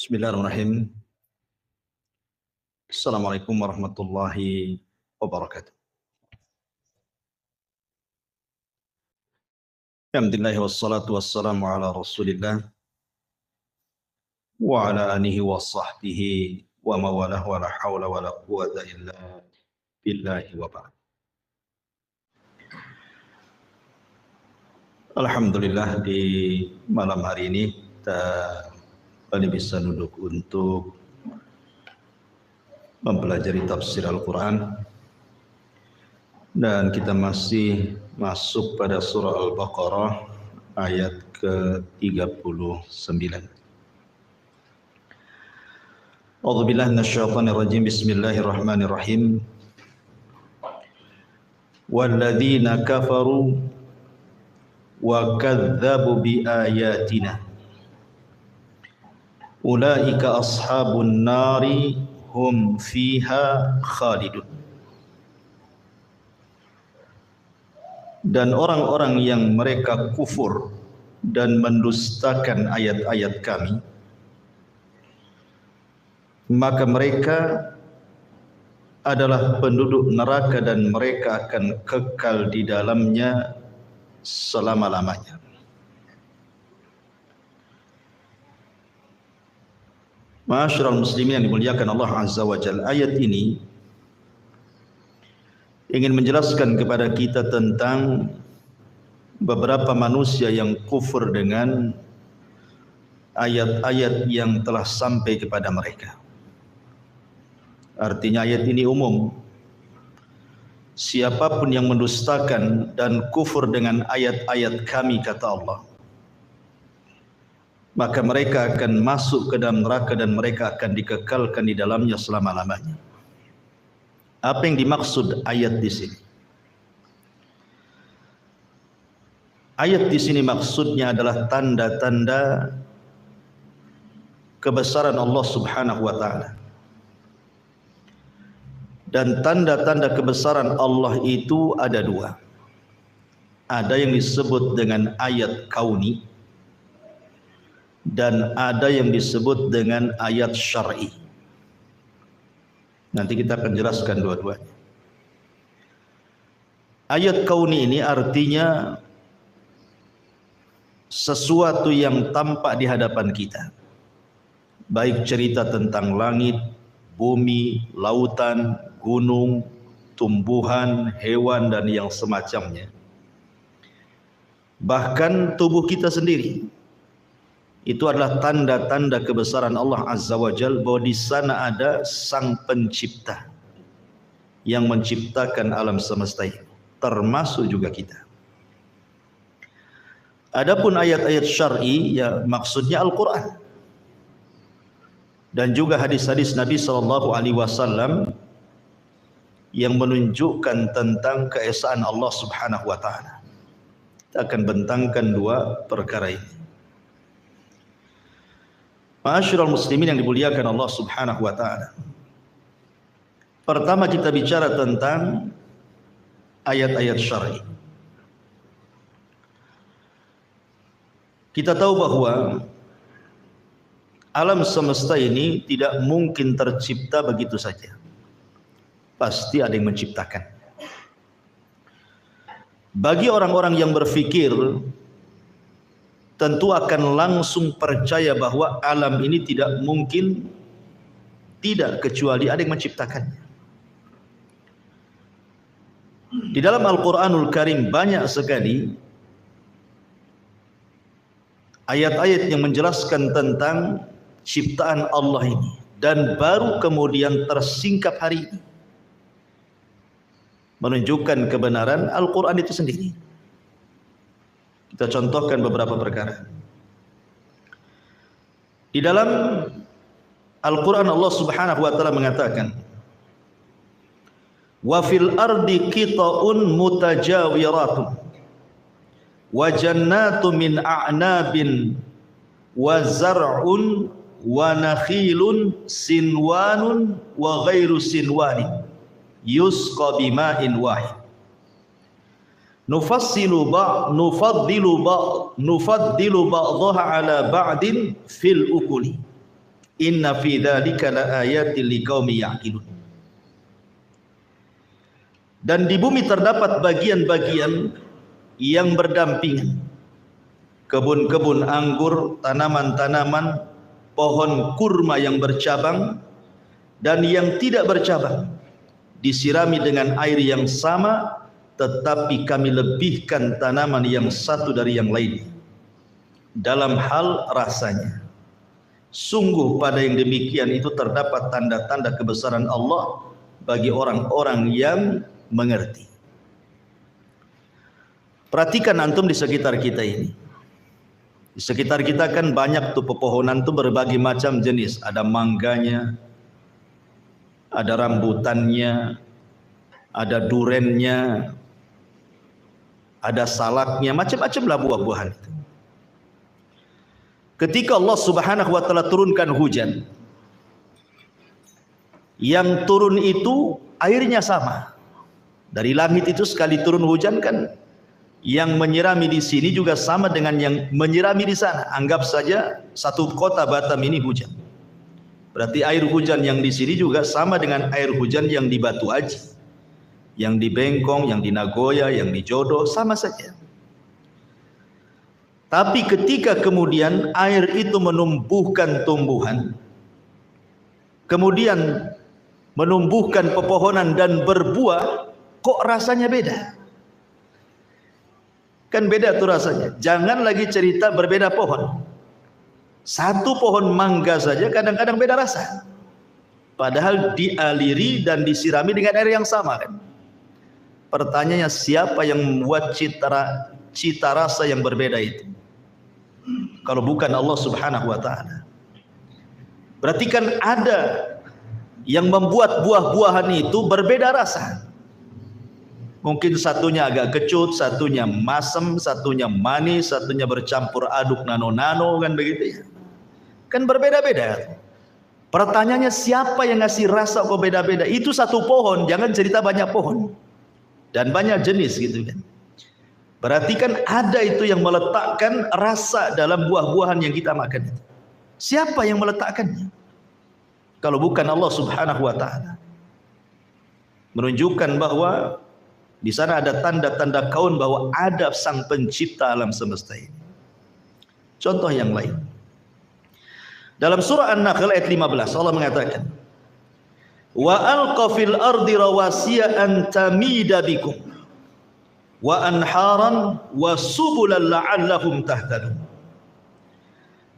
Bismillahirrahmanirrahim. Assalamualaikum warahmatullahi wabarakatuh. Alhamdulillah wassalatu wassalamu ala Rasulillah wa ala alihi wa sahbihi wa mawalah wa la hawla wa la quwwata illa billahi wa ba'd. Alhamdulillah di malam hari ini kita kembali bisa duduk untuk mempelajari tafsir Al-Quran, dan kita masih masuk pada surah Al-Baqarah ayat ke-39. A'udzubillahi minasyaitonirrajim. Bismillahirrahmanirrahim. Walladzina kafaru wa kadzdzabu biayatina ulaika ashabun nari hum fiha khalidun. Dan orang-orang yang mereka kufur dan mendustakan ayat-ayat kami, maka mereka adalah penduduk neraka dan mereka akan kekal di dalamnya selama-lamanya. Ma'asyiral muslimin yang dimuliakan Allah Azza wa Jalla, ayat ini ingin menjelaskan kepada kita tentang beberapa manusia yang kufur dengan ayat-ayat yang telah sampai kepada mereka. Artinya ayat ini umum. Siapapun yang mendustakan dan kufur dengan ayat-ayat kami, kata Allah, maka mereka akan masuk ke dalam neraka dan mereka akan dikekalkan di dalamnya selama-lamanya. Apa yang dimaksud ayat di sini? Ayat di sini maksudnya adalah tanda-tanda kebesaran Allah Subhanahu wa taala. Dan tanda-tanda kebesaran Allah itu ada dua. Ada yang disebut dengan ayat kauni, dan ada yang disebut dengan ayat syar'i. Nanti kita akan jelaskan dua-duanya. Ayat kauni ini artinya sesuatu yang tampak di hadapan kita, baik cerita tentang langit, bumi, lautan, gunung, tumbuhan, hewan, dan yang semacamnya. Bahkan tubuh kita sendiri, itu adalah tanda-tanda kebesaran Allah Azza wa Jalla, bahwa di sana ada Sang Pencipta yang menciptakan alam semesta ini, termasuk juga kita. Adapun ayat-ayat syar'i, ya maksudnya Al-Quran dan juga hadis-hadis Nabi SAW yang menunjukkan tentang keesaan Allah Subhanahu wa taala. Kita akan bentangkan dua perkara ini. Ma'asyiral muslimin yang dimuliakan Allah Subhanahu wa taala. Pertama kita bicara tentang ayat-ayat syar'i. Kita tahu bahwa alam semesta ini tidak mungkin tercipta begitu saja. Pasti ada yang menciptakan. Bagi orang-orang yang berfikir, tentu akan langsung percaya bahwa alam ini tidak mungkin tidak kecuali ada yang menciptakannya. Di dalam Al-Quranul Karim banyak sekali ayat-ayat yang menjelaskan tentang ciptaan Allah ini, dan baru kemudian tersingkap hari ini menunjukkan kebenaran Al-Quran itu sendiri. Kita contohkan beberapa perkara. Di dalam Al-Quran Allah Subhanahu wa taala mengatakan, wa fil ardi qita'un mutajawiratun wa jannatu min a'nabin wa zar'un wa nakhilun sinwanun wa ghairu sinwanin yusqa bima'in wahid nufaddilu ba'daha ala ba'din fil ukuli. Inna fi dzalika laayatil liqaumi ya'qilun. Dan di bumi terdapat bagian-bagian yang berdampingan. Kebun-kebun anggur, tanaman-tanaman, pohon kurma yang bercabang dan yang tidak bercabang, disirami dengan air yang sama, tetapi kami lebihkan tanaman yang satu dari yang lain dalam hal rasanya. Sungguh pada yang demikian itu terdapat tanda-tanda kebesaran Allah bagi orang-orang yang mengerti. Perhatikan antum di sekitar kita ini. Di sekitar kita kan banyak tuh pepohonan tuh berbagai macam jenis. Ada mangganya, ada rambutannya, ada durennya, ada salaknya, macam-macam lah buah-buahan itu. Ketika Allah Subhanahu wa taala turunkan hujan, yang turun itu airnya sama. Dari langit itu sekali turun hujan kan, yang menyirami di sini juga sama dengan yang menyirami di sana. Anggap saja satu kota Batam ini hujan. Berarti air hujan yang di sini juga sama dengan air hujan yang di Batu Aji, yang di Bengkong, yang di Nagoya, yang di Jodo, sama saja. Tapi ketika kemudian air itu menumbuhkan tumbuhan, kemudian menumbuhkan pepohonan dan berbuah, kok rasanya beda? Kan beda tuh rasanya. Jangan lagi cerita berbeda pohon. Satu pohon mangga saja kadang-kadang beda rasa. Padahal dialiri dan disirami dengan air yang sama kan. Pertanyaannya, siapa yang membuat cita rasa yang berbeda itu? Kalau bukan Allah Subhanahu wa taala. Berarti kan ada yang membuat buah-buahan itu berbeda rasa. Mungkin satunya agak kecut, satunya masam, satunya manis, satunya bercampur aduk nano-nano, kan begitu ya. Kan berbeda-beda. Pertanyaannya, siapa yang ngasih rasa kok beda-beda? Itu satu pohon, jangan cerita banyak pohon. Dan banyak jenis gitu kan. Berarti kan ada itu yang meletakkan rasa dalam buah-buahan yang kita makan itu. Siapa yang meletakkannya? Kalau bukan Allah Subhanahu wa taala. Menunjukkan bahwa di sana ada tanda-tanda kaun bahwa ada sang pencipta alam semesta ini. Contoh yang lain. Dalam surah An-Nahl ayat 15 Allah mengatakan, "Wa alqa fil ardi rawasiya an tamida bikum wa anharan wa subulan la'allahum tahtadun."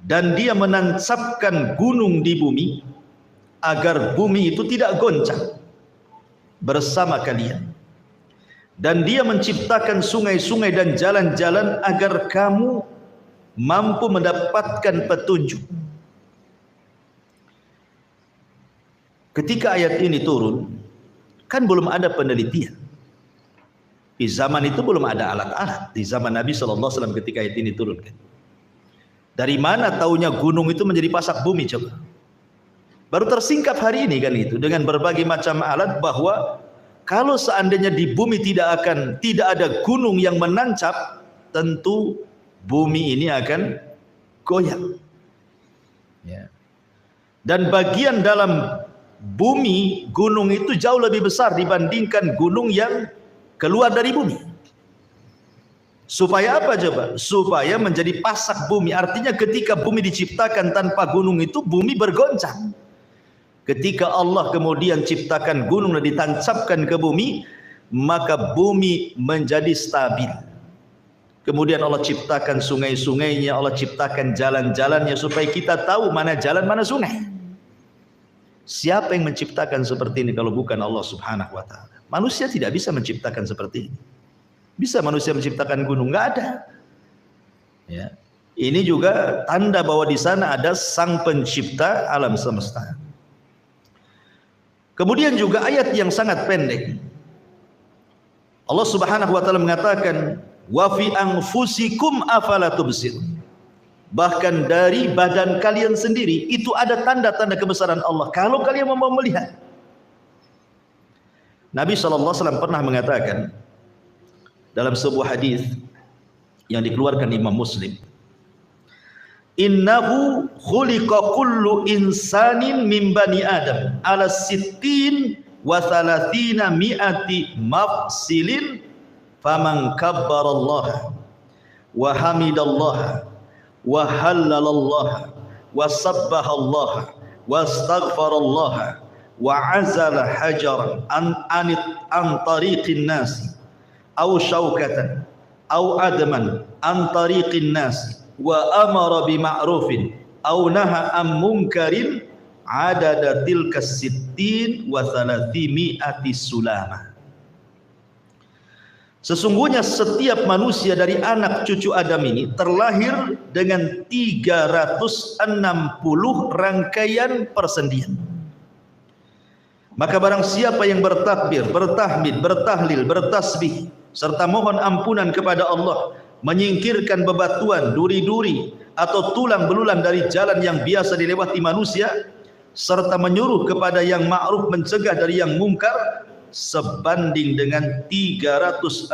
Dan dia menancapkan gunung di bumi agar bumi itu tidak goncang bersama kalian. Dan dia menciptakan sungai-sungai dan jalan-jalan agar kamu mampu mendapatkan petunjuk. Ketika ayat ini turun, kan belum ada penelitian. Di zaman itu belum ada alat-alat. Di zaman Nabi SAW ketika ayat ini turun kan. Dari mana taunya gunung itu menjadi pasak bumi coba? Baru tersingkap hari ini kan itu dengan berbagai macam alat bahwa kalau seandainya di bumi tidak ada gunung yang menancap, tentu bumi ini akan goyang. Ya. Dan bagian dalam bumi gunung itu jauh lebih besar dibandingkan gunung yang keluar dari bumi. Supaya apa coba? Supaya menjadi pasak bumi. Artinya ketika bumi diciptakan tanpa gunung itu bumi bergoncang. Ketika Allah kemudian ciptakan gunung dan ditancapkan ke bumi, maka bumi menjadi stabil. Kemudian Allah ciptakan sungai-sungainya, Allah ciptakan jalan-jalannya supaya kita tahu mana jalan, mana sungai. Siapa yang menciptakan seperti ini kalau bukan Allah Subhanahu wa taala? Manusia tidak bisa menciptakan seperti ini. Bisa manusia menciptakan gunung? Enggak ada. Ya. Ini juga tanda bahwa di sana ada sang pencipta alam semesta. Kemudian juga ayat yang sangat pendek. Allah Subhanahu wa taala mengatakan, "Wa fi anfusikum afala tubsirun." Bahkan dari badan kalian sendiri itu ada tanda-tanda kebesaran Allah kalau kalian mau melihat. Nabi SAW pernah mengatakan dalam sebuah hadis yang dikeluarkan Imam Muslim, innahu khuliqa kullu insanin min bani adam ala sittin wa thalathina mi'ati mafsilin faman kabbarallaha wa hamidallaha wa hallalallaha wa sabbahallaha wa astaghfarallaha wa azala hajaran an tariqin nasi aw syaukatan aw adaman an tariqin nasi wa amara bima'rufin aw naha am munkarin adada tilka sittin wa thalathimi'ati sulama. Sesungguhnya setiap manusia dari anak cucu Adam ini terlahir dengan 360 rangkaian persendian. Maka barang siapa yang bertakbir, bertahmid, bertahlil, bertasbih serta mohon ampunan kepada Allah, menyingkirkan bebatuan, duri-duri atau tulang belulang dari jalan yang biasa dilewati manusia, serta menyuruh kepada yang ma'ruf, mencegah dari yang mungkar, sebanding dengan 360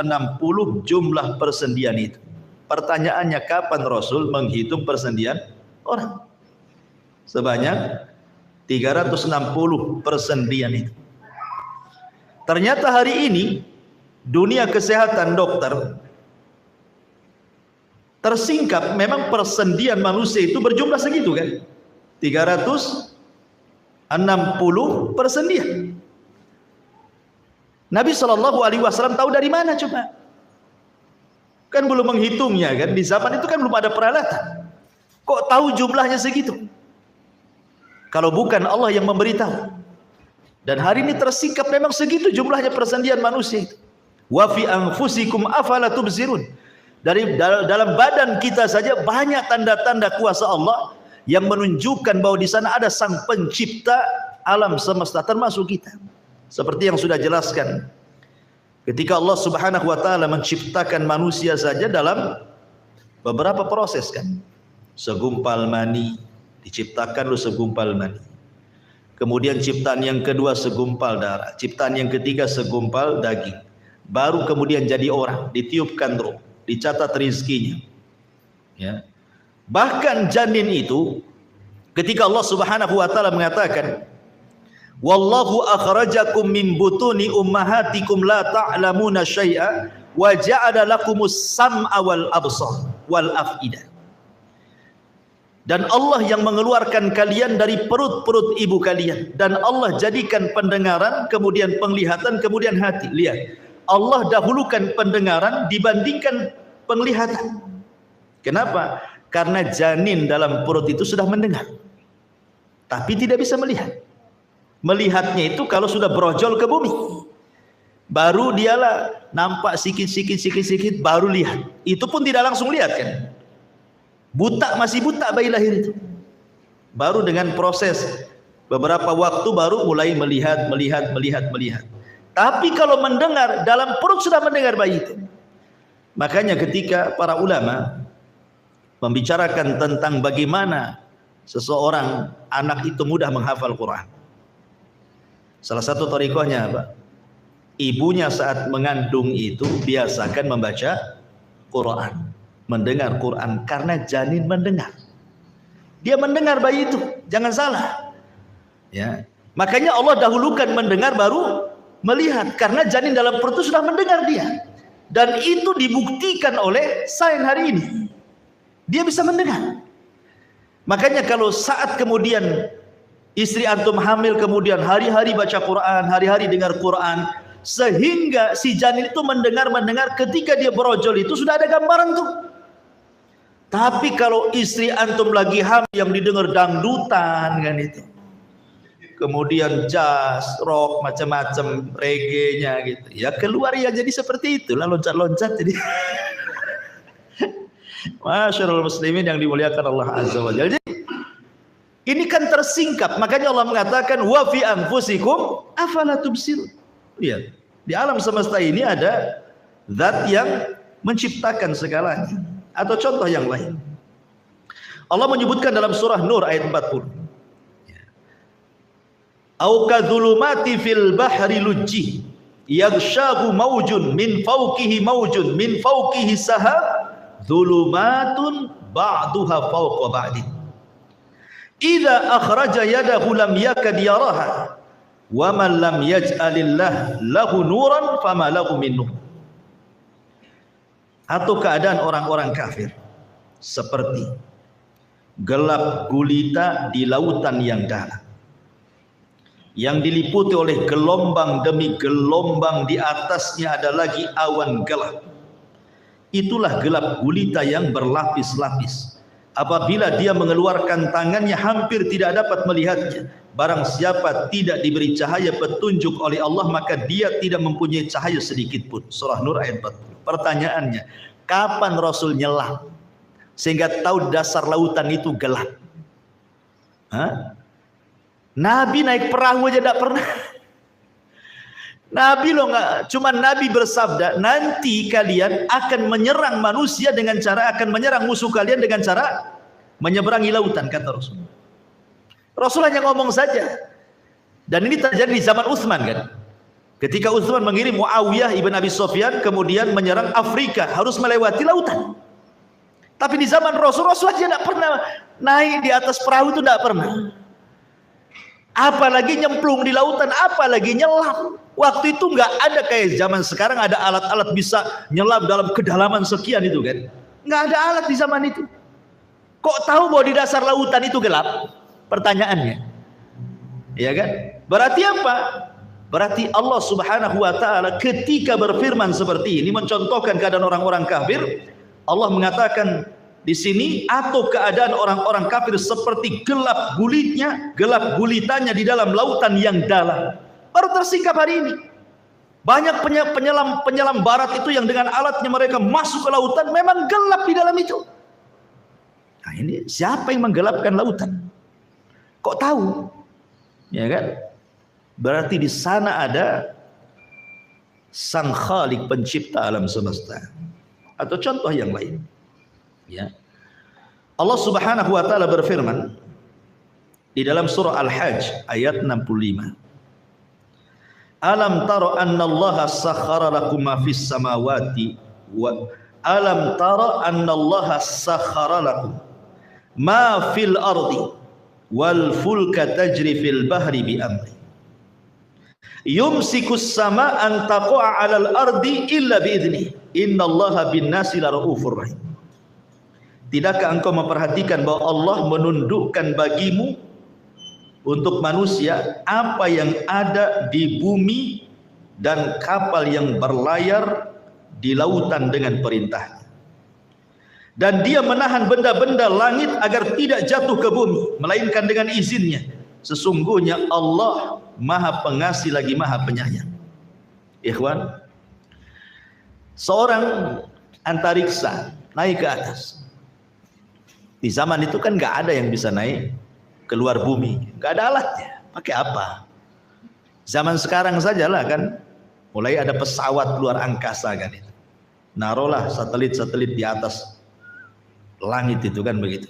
jumlah persendian itu. Pertanyaannya, kapan Rasul menghitung persendian orang? Sebanyak 360 persendian itu. Ternyata hari ini dunia kesehatan dokter tersingkap, memang persendian manusia itu berjumlah segitu kan, 360 persendian. Nabi SAW tahu dari mana coba? Kan belum menghitungnya kan, di zaman itu kan belum ada peralatan. Kok tahu jumlahnya segitu? Kalau bukan Allah yang memberitahu. Dan hari ini tersingkap memang segitu jumlahnya persendian manusia itu. Wa fi anfusikum afala tubsirun. Dalam badan kita saja banyak tanda-tanda kuasa Allah yang menunjukkan bahwa di sana ada sang pencipta alam semesta, termasuk kita. Seperti yang sudah jelaskan, ketika Allah Subhanahu wa taala menciptakan manusia saja dalam beberapa proses kan. Segumpal mani, diciptakan lu segumpal mani. Kemudian ciptaan yang kedua segumpal darah, ciptaan yang ketiga segumpal daging. Baru kemudian jadi orang, ditiupkan roh, dicatat rizkinya. Ya. Bahkan janin itu ketika Allah Subhanahu wa taala mengatakan, wallahu akhrajakum min butuni ummahatikum la ta'lamuna syai'a wa ja'ala lakumus sam'a wal absar wal af'idah. Dan Allah yang mengeluarkan kalian dari perut-perut ibu kalian, dan Allah jadikan pendengaran, kemudian penglihatan, kemudian hati. Lihat, Allah dahulukan pendengaran dibandingkan penglihatan. Kenapa? Karena janin dalam perut itu sudah mendengar, tapi tidak bisa melihat. Melihatnya itu kalau sudah brojol ke bumi, baru dialah nampak sikit baru lihat. Itu pun tidak langsung lihat kan. Buta, masih buta bayi lahir itu. Baru dengan proses beberapa waktu baru mulai melihat. Tapi kalau mendengar, dalam perut sudah mendengar bayi itu. Makanya ketika para ulama membicarakan tentang bagaimana seseorang anak itu mudah menghafal Quran, salah satu thariqahnya apa? Ibunya saat mengandung itu biasakan membaca Quran, mendengar Quran, karena janin mendengar. Dia mendengar bayi itu, jangan salah. Ya. Makanya Allah dahulukan mendengar baru melihat, karena janin dalam perut itu sudah mendengar dia. Dan itu dibuktikan oleh sains hari ini. Dia bisa mendengar. Makanya kalau saat kemudian istri antum hamil, kemudian hari-hari baca Quran, hari-hari dengar Quran, sehingga si janin itu mendengar, ketika dia berojol itu sudah ada gambaran tuh. Tapi kalau istri antum lagi hamil yang didengar dangdutan kan itu, kemudian jazz, rock, macam-macam, reggae-nya gitu, ya keluar ya jadi seperti itulah, loncat-loncat jadi. Masyaallah muslimin yang dimuliakan Allah Azza wa Jalla. Ini kan tersingkap, makanya Allah mengatakan wa fi anfusikum afala tubsirun. Lihat, di alam semesta ini ada zat yang menciptakan segalanya. Atau contoh yang lain, Allah menyebutkan dalam surah Nur ayat 40, au kadzulumati fil bahri lujji yaghshahu maujun min fawqihi sahab dzulumatun ba'duha fawqa ba'din. Idza akhraja yadahu lam yakad yaraha wa man lam yaj'alillah lahu nuran fama lahu min nur. Atau keadaan orang-orang kafir seperti gelap gulita di lautan yang dalam, yang diliputi oleh gelombang demi gelombang, di atasnya ada lagi awan gelap. Itulah gelap gulita yang berlapis-lapis. Apabila dia mengeluarkan tangannya hampir tidak dapat melihatnya. Barang siapa tidak diberi cahaya petunjuk oleh Allah, maka dia tidak mempunyai cahaya sedikit pun. Surah Nur ayat 40. Pertanyaannya, kapan Rasul nyelam sehingga tahu dasar lautan itu gelap? Hah? Nabi naik perahu aja tidak pernah. Nabi loh nggak, cuma Nabi bersabda, nanti kalian akan menyerang manusia dengan cara, akan menyerang musuh kalian dengan cara menyeberangi lautan, kata Rasul. Rasul hanya ngomong saja. Dan ini terjadi di zaman Utsman kan. Ketika Utsman mengirim Muawiyah ibn Abi Sufyan kemudian menyerang Afrika, harus melewati lautan. Tapi di zaman Rasul, Rasul aja tidak pernah naik di atas perahu, itu tidak pernah. Apalagi nyemplung di lautan, apalagi nyelam. Waktu itu nggak ada kayak zaman sekarang ada alat-alat bisa nyelam dalam kedalaman sekian itu kan. Nggak ada alat di zaman itu. Kok tahu bahwa di dasar lautan itu gelap? Pertanyaannya. Ya kan? Berarti apa? Berarti Allah Subhanahu wa taala ketika berfirman seperti ini mencontohkan keadaan orang-orang kafir, Allah mengatakan di sini, atau keadaan orang-orang kafir seperti gelap gulitanya di dalam lautan yang dalam. Baru tersingkap hari ini. Banyak penyelam barat itu yang dengan alatnya mereka masuk ke lautan, memang gelap di dalam itu. Nah ini siapa yang menggelapkan lautan? Kok tahu? Ya kan? Berarti di sana ada Sang Khalik, pencipta alam semesta. Atau contoh yang lain. Ya. Allah Subhanahu wa taala berfirman di dalam surah Al-Hajj ayat 65. Alam tara annallaha sakhkhara lakum ma fis samawati wa alam tara annallaha sakhkhara lakum ma fil ardi wal fulka tajri fil bahri bi amri yumsikus sama an taqa'a 'alal ardi illa bi idzni innallaha bin nasi laraufur rahim. Tidakkah engkau memperhatikan bahwa Allah menundukkan bagimu untuk manusia apa yang ada di bumi dan kapal yang berlayar di lautan dengan perintahnya. Dan dia menahan benda-benda langit agar tidak jatuh ke bumi melainkan dengan izinnya. Sesungguhnya Allah Maha Pengasih lagi Maha Penyayang. Ikhwan, seorang antariksa naik ke atas. Di zaman itu kan nggak ada yang bisa naik keluar bumi, nggak ada alatnya. Pakai apa? Zaman sekarang sajalah kan, mulai ada pesawat luar angkasa kan itu. Naruhlah satelit-satelit di atas langit itu kan begitu.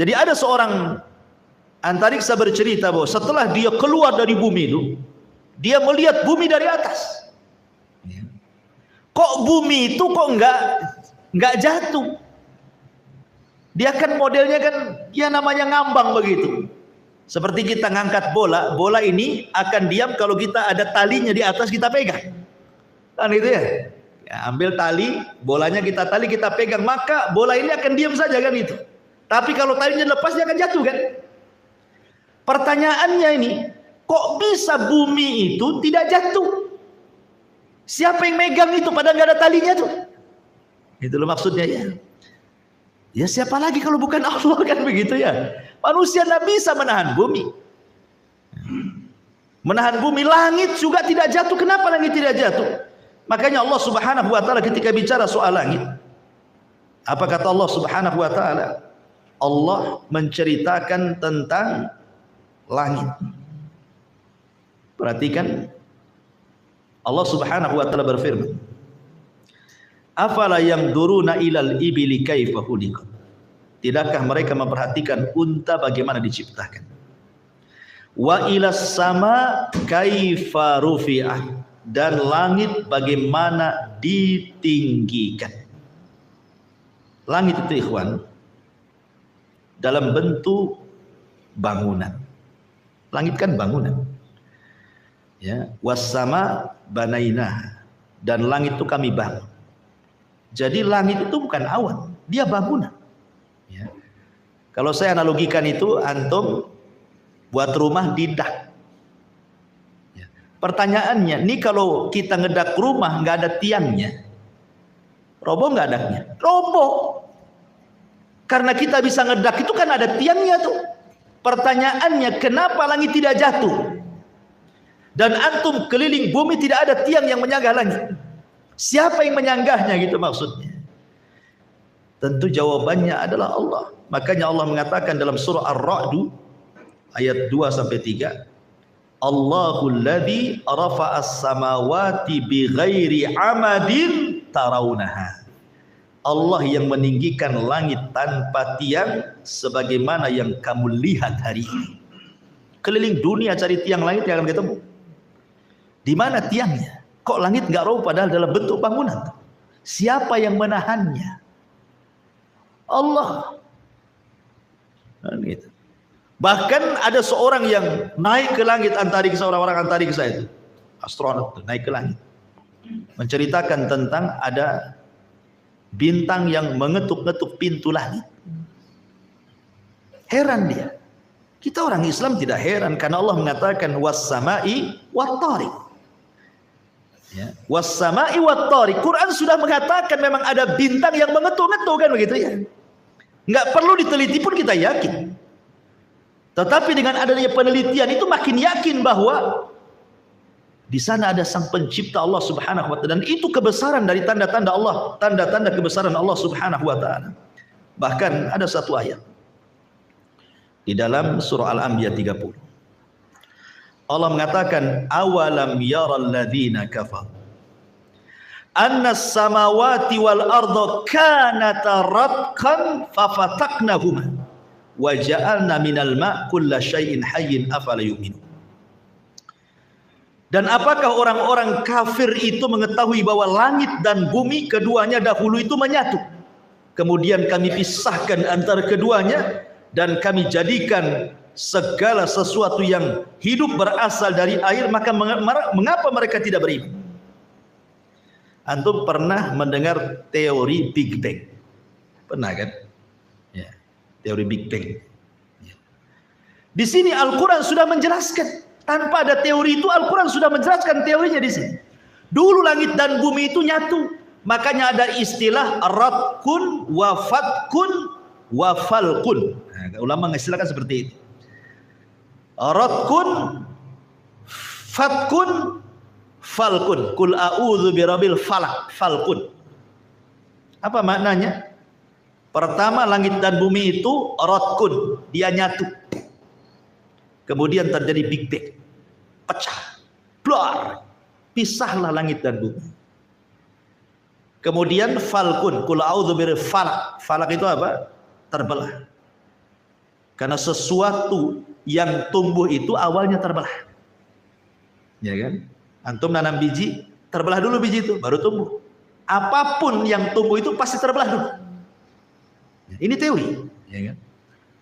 Jadi ada seorang antariksa bercerita bahwa setelah dia keluar dari bumi itu, dia melihat bumi dari atas. Kok bumi itu kok nggak jatuh? Dia kan modelnya kan, ya namanya ngambang begitu. Seperti kita ngangkat bola, bola ini akan diam kalau kita ada talinya di atas, kita pegang. Kan itu ya. Ya, ambil tali, bolanya kita tali, kita pegang, maka bola ini akan diam saja kan itu. Tapi kalau talinya lepas, dia akan jatuh kan. Pertanyaannya ini, kok bisa bumi itu tidak jatuh? Siapa yang megang itu padahal nggak ada talinya tuh? Itu loh maksudnya ya. Ya siapa lagi kalau bukan Allah kan begitu ya. Manusia tidak bisa menahan bumi. Menahan bumi, langit juga tidak jatuh. Kenapa langit tidak jatuh? Makanya Allah Subhanahu wa taala ketika bicara soal langit, apa kata Allah Subhanahu wa taala? Allah menceritakan tentang langit. Perhatikan, Allah Subhanahu wa taala berfirman, afala yanzuruna ilal ibili kaifa khuliqat. Tidakkah mereka memperhatikan unta bagaimana diciptakan? Wa ilas sama kaifa rufi'ah, dan langit bagaimana ditinggikan. Langit itu ikhwan dalam bentuk bangunan. Langit kan bangunan. Ya, wassama banainah, dan langit itu kami bangun. Jadi langit itu bukan awan, dia bangunan. Ya. Kalau saya analogikan itu, antum buat rumah di dak. Ya. Pertanyaannya, nih kalau kita ngedak rumah nggak ada tiangnya, roboh nggak daknya? Roboh. Karena kita bisa ngedak itu kan ada tiangnya tuh. Pertanyaannya, kenapa langit tidak jatuh? Dan antum keliling bumi tidak ada tiang yang menyanggah langit. Siapa yang menyanggahnya gitu maksudnya? Tentu jawabannya adalah Allah. Makanya Allah mengatakan dalam surah Ar-Ra'd ayat 2 sampai 3, Allahul ladzi rafa'as samawati bighairi amadin tarawunaha. Allah yang meninggikan langit tanpa tiang sebagaimana yang kamu lihat hari ini. Keliling dunia cari tiang langit yang akan ketemu. Di mana tiangnya? Kok langit nggak roboh padahal dalam bentuk bangunan? Siapa yang menahannya? Allah. Gitu. Bahkan ada seorang yang naik ke langit antariksa, orang-orang antariksa itu, astronot itu naik ke langit, menceritakan tentang ada bintang yang mengetuk-ngetuk pintu langit. Heran dia. Kita orang Islam tidak heran karena Allah mengatakan was-sama'i wat-tariq. Ya, was-sama'i wat-tariq. Quran sudah mengatakan memang ada bintang yang mengetuk-ngetuk kan begitu ya. Enggak perlu diteliti pun kita yakin. Tetapi dengan adanya penelitian itu makin yakin bahwa di sana ada sang pencipta Allah Subhanahu wa taala, dan itu kebesaran dari tanda-tanda Allah, tanda-tanda kebesaran Allah Subhanahu wa taala. Bahkan ada satu ayat di dalam surah Al-Anbiya 30. Allah mengatakan awalam yaral ladzina kafaru annas samawati wal arda kanata ratqan fafataqnahuma wa ja'alna minal ma' kulla syai'in hayyin afala yu'minun. Dan apakah orang-orang kafir itu mengetahui bahwa langit dan bumi keduanya dahulu itu menyatu, kemudian kami pisahkan antara keduanya dan kami jadikan segala sesuatu yang hidup berasal dari air, maka mengapa mereka tidak beriman? Antum pernah mendengar teori Big Bang? Pernah kan? Ya, teori Big Bang. Ya. Di sini Al-Quran sudah menjelaskan. Tanpa ada teori itu, Al-Quran sudah menjelaskan teorinya di sini. Dulu langit dan bumi itu nyatu. Makanya ada istilah ratkun, wafatkun, wafalkun. Nah, ulama mengistilahkan seperti itu. Ratkun, fatkun, falkun. Kul a'udzu birabbil falak, falkun. Apa maknanya? Pertama, langit dan bumi itu ratkun, dia nyatu. Kemudian terjadi Big Bang, pecah, blar, pisahlah langit dan bumi. Kemudian falkun, kul a'udzu birabbil falak. Falak itu apa? Terbelah. Karena sesuatu yang tumbuh itu awalnya terbelah. Ya kan? Antum nanam biji, terbelah dulu biji itu, baru tumbuh. Apapun yang tumbuh itu pasti terbelah dulu. Ini teori, ya kan?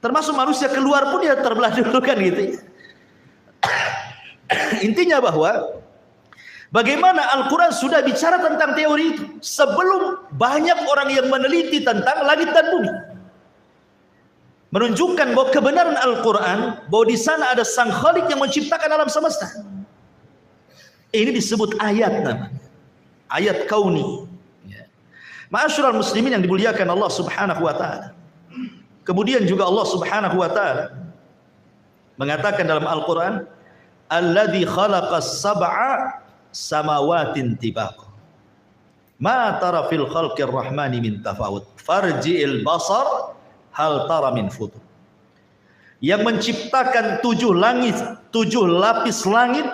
Termasuk manusia keluar pun dia terbelah dulu kan gitu ya. Intinya bahwa bagaimana Al-Quran sudah bicara tentang teori itu sebelum banyak orang yang meneliti tentang langit dan bumi. Menunjukkan bahwa kebenaran Al-Quran, bahwa di sana ada sang Khalik yang menciptakan alam semesta. Ini disebut ayat namanya. Ayat kauni. Ma'asyiral muslimin yang dimuliakan Allah Subhanahu wa taala. Kemudian juga Allah Subhanahu wa taala mengatakan dalam Al-Qur'an, "Alladzi khalaqas sab'a samawatin tibaqa. Ma tara fil khalqir rahmani min tafawut. Farji'il basar hal tara min futur." Yang menciptakan 7 langit, 7 lapis langit,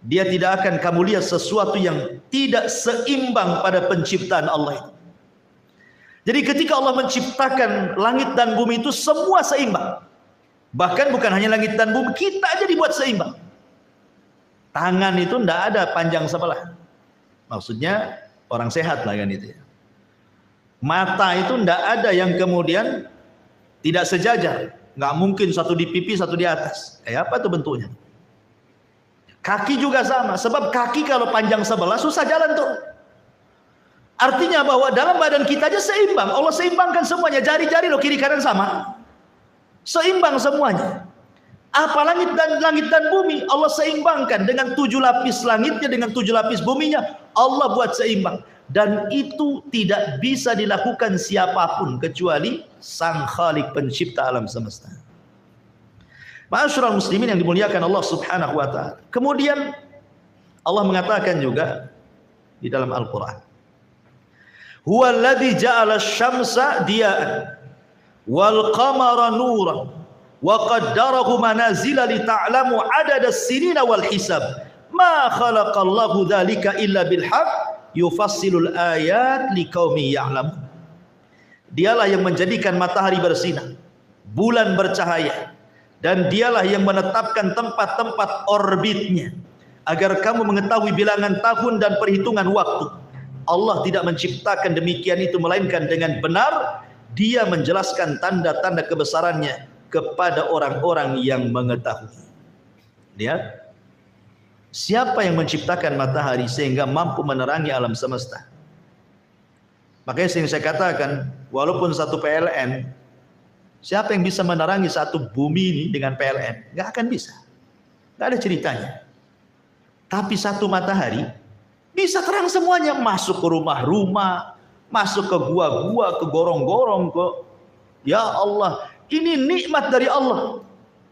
dia tidak akan kamu lihat sesuatu yang tidak seimbang pada penciptaan Allah itu. Jadi ketika Allah menciptakan langit dan bumi itu semua seimbang. Bahkan bukan hanya langit dan bumi, kita aja dibuat seimbang. Tangan itu tidak ada panjang sebelah. Maksudnya orang sehat lah kan itu ya. Mata itu tidak ada yang kemudian tidak sejajar. Nggak mungkin satu di pipi, satu di atas. Kayak apa tuh bentuknya? Kaki juga sama. Sebab kaki kalau panjang sebelah susah jalan tuh. Artinya bahwa dalam badan kita aja seimbang. Allah seimbangkan semuanya. Jari-jari loh kiri kanan sama. Seimbang semuanya. Apa langit dan bumi Allah seimbangkan dengan 7 lapis langitnya dengan 7 lapis buminya. Allah buat seimbang. Dan itu tidak bisa dilakukan siapapun kecuali Sang Khalik pencipta alam semesta. Ma'asyiral muslimin yang dimuliakan Allah Subhanahu wa taala. Kemudian Allah mengatakan juga di dalam Al-Qur'an, "Huwallazi ja'ala asy-syamsa diya'an wal qamara nuran wa qaddarahu manazila li ta'lamu 'adada as-sinina wal hisab. Ma khalaqallahu dzalika illa bil haqq yufassilul ayat liqaumin ya'lamun." Dialah yang menjadikan matahari bersinar, bulan bercahaya, dan dialah yang menetapkan tempat-tempat orbitnya agar kamu mengetahui bilangan tahun dan perhitungan waktu. Allah tidak menciptakan demikian itu melainkan dengan benar. Dia menjelaskan tanda-tanda kebesarannya kepada orang-orang yang mengetahui. Lihat, siapa yang menciptakan matahari sehingga mampu menerangi alam semesta? Makanya sering saya katakan, walaupun satu PLN, siapa yang bisa menerangi satu bumi ini dengan PLN? Gak akan bisa. Gak ada ceritanya. Tapi satu matahari bisa terang semuanya, masuk ke rumah-rumah, masuk ke gua-gua, ke gorong-gorong, ke ya Allah, ini nikmat dari Allah.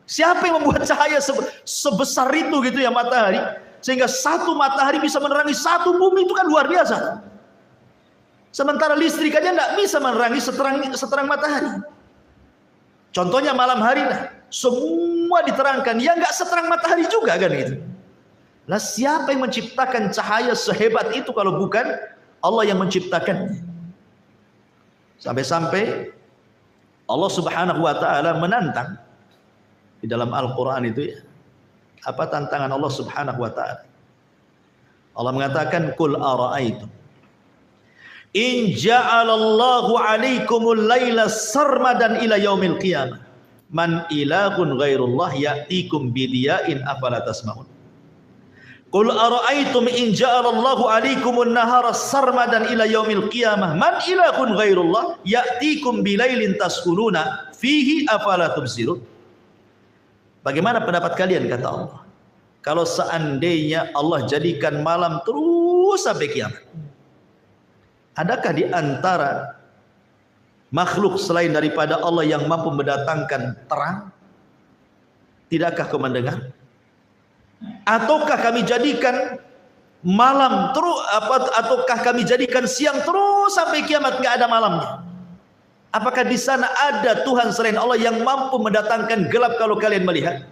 Siapa yang membuat cahaya sebesar itu gitu ya matahari, sehingga satu matahari bisa menerangi satu bumi, itu kan luar biasa. Sementara listrik aja nggak bisa menerangi seterang matahari. Contohnya malam hari lah, semua diterangkan, ya nggak seterang matahari juga kan gitu. Lah siapa yang menciptakan cahaya sehebat itu kalau bukan Allah yang menciptakannya? Sampai-sampai Allah Subhanahu wa taala menantang di dalam Al-Qur'an itu ya. Apa tantangan Allah Subhanahu wa taala? Allah mengatakan, "Qul ara'aitum in ja'alallahu 'alaikumul laila sarmadan ila yaumil qiyamah man ilahun ghairullah ya'tikum bidiya'in afala tasma'un." Qul ara'aitum in ja'alallahu 'alaikumun nahara sarmadan ila yaumil qiyamah man ilahun ghairullah ya'tikum bilailin taskununa fihi afala tubsirun. Bagaimana pendapat kalian, kata Allah, kalau seandainya Allah jadikan malam terus sampai kiamat? Adakah di antara makhluk selain daripada Allah yang mampu mendatangkan terang? Tidakkah kau mendengar? Ataukah kami jadikan malam terus ataukah kami jadikan siang terus sampai kiamat enggak ada malamnya? Apakah di sana ada Tuhan selain Allah yang mampu mendatangkan gelap kalau kalian melihat?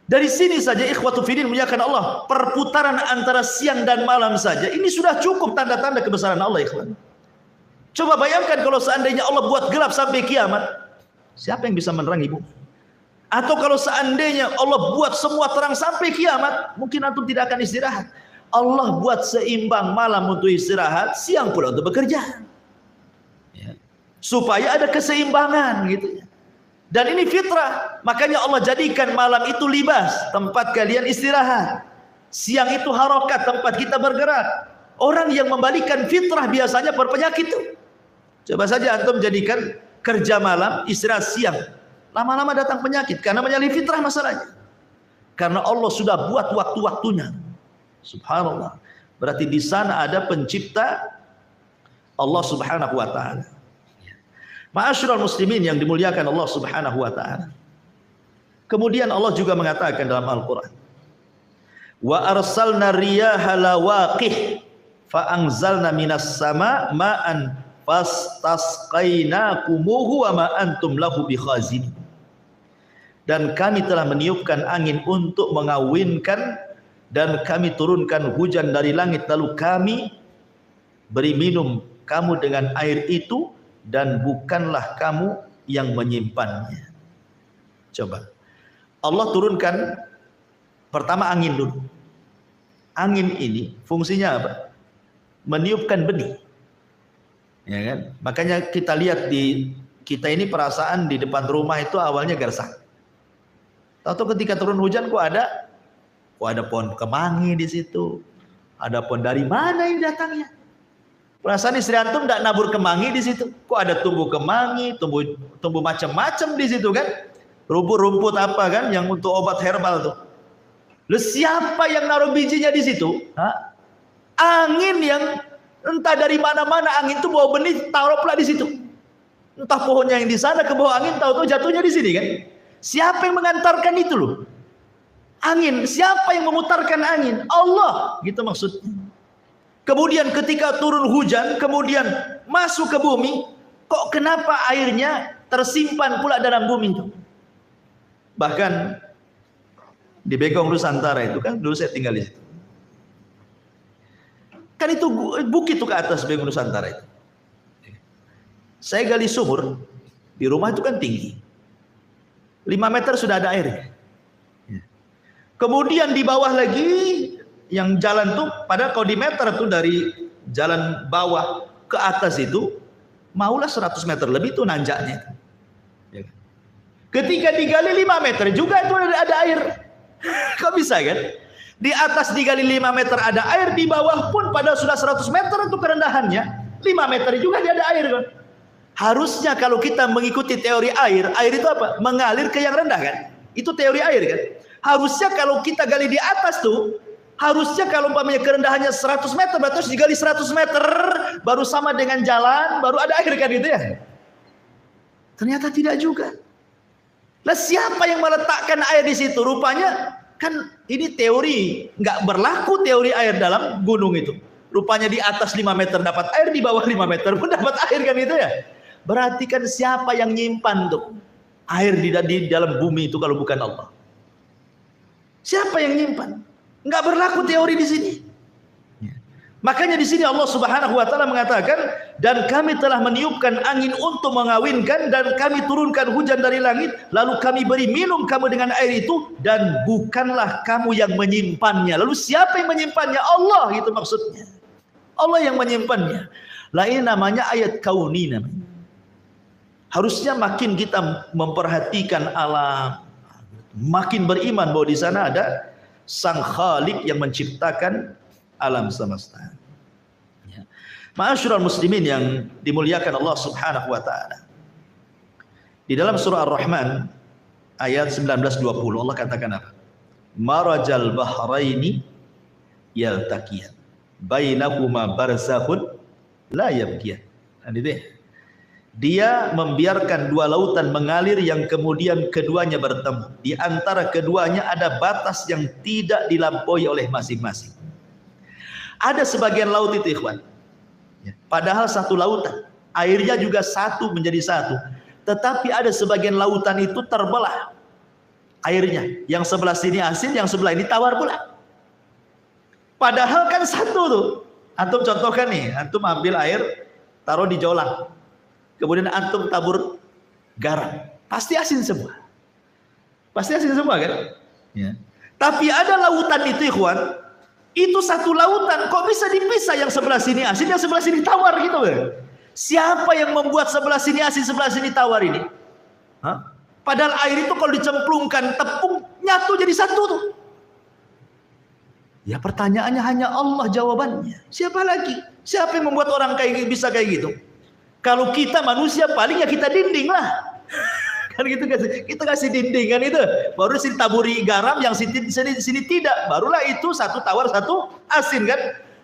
Dari sini saja ikhwatu fiddin muliakan Allah, perputaran antara siang dan malam saja ini sudah cukup tanda-tanda kebesaran Allah, ikhwan. Coba bayangkan kalau seandainya Allah buat gelap sampai kiamat, siapa yang bisa menerangi bumi? Atau kalau seandainya Allah buat semua terang sampai kiamat, mungkin antum tidak akan istirahat. Allah buat seimbang malam untuk istirahat, siang pula untuk bekerja, ya, supaya ada keseimbangan gitu. Dan ini fitrah, makanya Allah jadikan malam itu libas, tempat kalian istirahat. Siang itu harokat, tempat kita bergerak. Orang yang membalikan fitrah biasanya berpenyakit tuh. Coba saja antum jadikan kerja malam, istirahat siang. Lama-lama datang penyakit karena menyalahi fitrah masalahnya. Karena Allah sudah buat waktu-waktunya. Subhanallah. Berarti di sana ada pencipta Allah Subhanahu wa taala. Ma'asyiral muslimin yang dimuliakan Allah Subhanahu wa taala. Kemudian Allah juga mengatakan dalam Al-Qur'an, "Wa arsalna riyaha lawaqih fa anzalna minas sama ma'an fastasqainakumuhu wa ma antum lahu bikhazin." Dan kami telah meniupkan angin untuk mengawinkan, dan kami turunkan hujan dari langit, lalu kami beri minum kamu dengan air itu, dan bukanlah kamu yang menyimpannya. Coba, Allah turunkan pertama angin dulu. Angin ini fungsinya apa? Meniupkan benih. Ya kan? Makanya kita lihat di kita ini perasaan di depan rumah itu awalnya gersang. Atau ketika turun hujan kok ada pohon kemangi di situ. Ada pohon dari mana ini datangnya? Perasaan istri antum enggak nabur kemangi di situ. Kok ada tumbuh kemangi, tumbuh macam-macam di situ kan? Rumput-rumput apa kan yang untuk obat herbal tuh. Lalu siapa yang naruh bijinya di situ? Hah? Angin yang entah dari mana-mana angin itu bawa benih taruh pula di situ. Entah pohonnya yang di sana ke bawah angin, tahu-tahu jatuhnya di sini kan? Siapa yang mengantarkan itu loh? Angin. Siapa yang memutarkan angin? Allah. Gitu maksudnya. Kemudian ketika turun hujan, kemudian masuk ke bumi, kok kenapa airnya tersimpan pula dalam bumi itu? Bahkan di Begong Nusantara itu kan dulu saya tinggal di situ. Kan itu bukit tuh ke atas Begong Nusantara itu. Saya gali sumur, di rumah itu kan tinggi. 5 meter sudah ada air. Kemudian di bawah lagi yang jalan tuh pada kalau di meter tuh dari jalan bawah ke atas itu maulah 100 meter lebih tuh nanjaknya. Ketika digali 5 meter juga itu ada air. Kok bisa kan? Di atas digali 5 meter ada air, di bawah pun pada sudah 100 meter untuk kerendahannya 5 meter juga dia ada air kan? Harusnya kalau kita mengikuti teori air itu apa? Mengalir ke yang rendah kan? Itu teori air kan? Harusnya kalau kita gali di atas tuh, harusnya kalau umpamanya kerendahannya 100 meter, berarti harus digali 100 meter, baru sama dengan jalan, baru ada air kan gitu ya? Ternyata tidak juga. Lah siapa yang meletakkan air di situ? Rupanya kan ini teori, nggak berlaku teori air dalam gunung itu. Rupanya di atas 5 meter dapat air, di bawah 5 meter pun dapat air kan itu ya? Berarti kan siapa yang nyimpan tuh air di dalam bumi itu kalau bukan Allah? Siapa yang nyimpan? Nggak berlaku teori di sini. Makanya di sini Allah Subhanahu wa taala mengatakan, dan kami telah meniupkan angin untuk mengawinkan, dan kami turunkan hujan dari langit, lalu kami beri minum kamu dengan air itu, dan bukanlah kamu yang menyimpannya. Lalu siapa yang menyimpannya? Allah, itu maksudnya. Allah yang menyimpannya. Lah ini namanya ayat kauni namanya. Harusnya makin kita memperhatikan alam, makin beriman bahwa di sana ada Sang Khalik yang menciptakan alam semesta. Ya. Ma'asyiral muslimin yang dimuliakan Allah Subhanahu wa taala. Di dalam surah Ar-Rahman ayat 19-20 Allah katakan apa? Marajal bahraini yaltaqiyan bainahuma barzakhun la yabghiyan. Dia membiarkan dua lautan mengalir yang kemudian keduanya bertemu. Di antara keduanya ada batas yang tidak dilampaui oleh masing-masing. Ada sebagian laut itu ikhwan, padahal satu lautan, airnya juga satu menjadi satu, tetapi ada sebagian lautan itu terbelah airnya, yang sebelah sini asin, yang sebelah ini tawar pula. Padahal kan satu tuh. Antum contohkan nih, antum ambil air taruh di jolang, kemudian antum tabur garam, pasti asin semua, pasti asin semua kan? Ya. Tapi ada lautan itu ikhwan, itu satu lautan kok bisa dipisah, yang sebelah sini asin, yang sebelah sini tawar gitu kan? Siapa yang membuat sebelah sini asin, sebelah sini tawar ini? Hah? Padahal air itu kalau dicemplungkan tepung nyatu jadi satu tuh. Ya pertanyaannya hanya Allah jawabannya. Siapa lagi? Siapa yang membuat orang kayak bisa kayak gitu? Kalau kita manusia paling ya kita dinding lah. Kan gitu, kita kasih dinding kan itu. Baru sini taburi garam, yang sini tidak. Barulah itu satu tawar satu asin kan.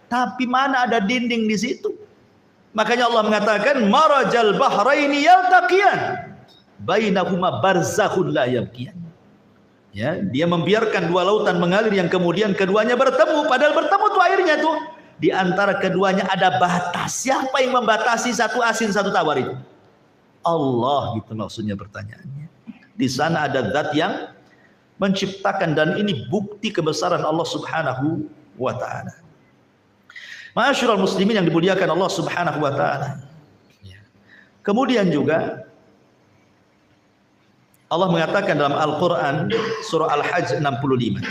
Tapi mana ada dinding di situ? Makanya Allah mengatakan marajal bahraini yaltaqiyan bainahuma barzakhun la yabghiyan. Ya, dia membiarkan dua lautan mengalir yang kemudian keduanya bertemu, padahal bertemu tuh airnya tuh. Di antara keduanya ada batas. Siapa yang membatasi satu asin satu tawar itu? Allah, gitu maksudnya pertanyaannya. Di sana ada zat yang menciptakan, dan ini bukti kebesaran Allah Subhanahu wa taala. Ma'asyiral muslimin yang dimuliakan Allah Subhanahu wa taala. Kemudian juga Allah mengatakan dalam Al-Qur'an surah Al-Hajj 65.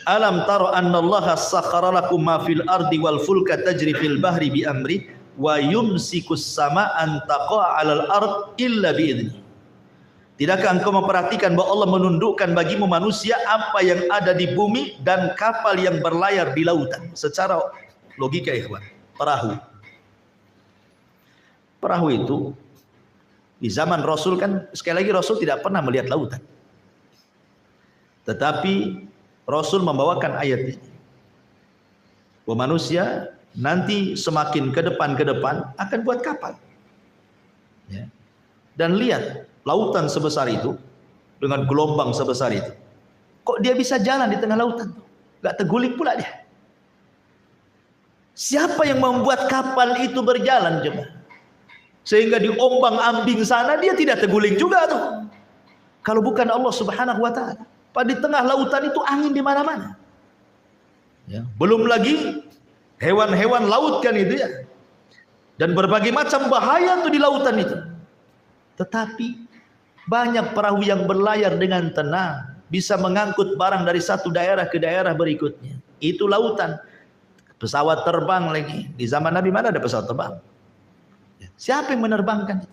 Alam tara annallaha sakhkhara lakum ma fil ardi wal fulka tajri fil bahri bi amri wa yumsikus sama an taqa'a 'alal ard illa bi'idzni. Tidakkah engkau memperhatikan bahwa Allah menundukkan bagimu manusia apa yang ada di bumi dan kapal yang berlayar di lautan? Secara logika ikhwan, perahu itu di zaman Rasul kan, sekali lagi Rasul tidak pernah melihat lautan. Tetapi Rasul membawakan ayat ini. Bahwa manusia nanti semakin ke depan akan buat kapal. Ya. Dan lihat, lautan sebesar itu, dengan gelombang sebesar itu, kok dia bisa jalan di tengah lautan? Gak terguling pula dia. Siapa yang membuat kapal itu berjalan coba? Sehingga di ombang ambing sana dia tidak terguling juga tuh. Kalau bukan Allah Subhanahu wa taala. Di tengah lautan itu angin di mana-mana. Ya, belum lagi hewan-hewan laut kan itu ya. Dan berbagai macam bahaya tuh di lautan itu. Tetapi banyak perahu yang berlayar dengan tenang, bisa mengangkut barang dari satu daerah ke daerah berikutnya. Itu lautan. Pesawat terbang lagi. Di zaman Nabi mana ada pesawat terbang? Siapa yang menerbangkan?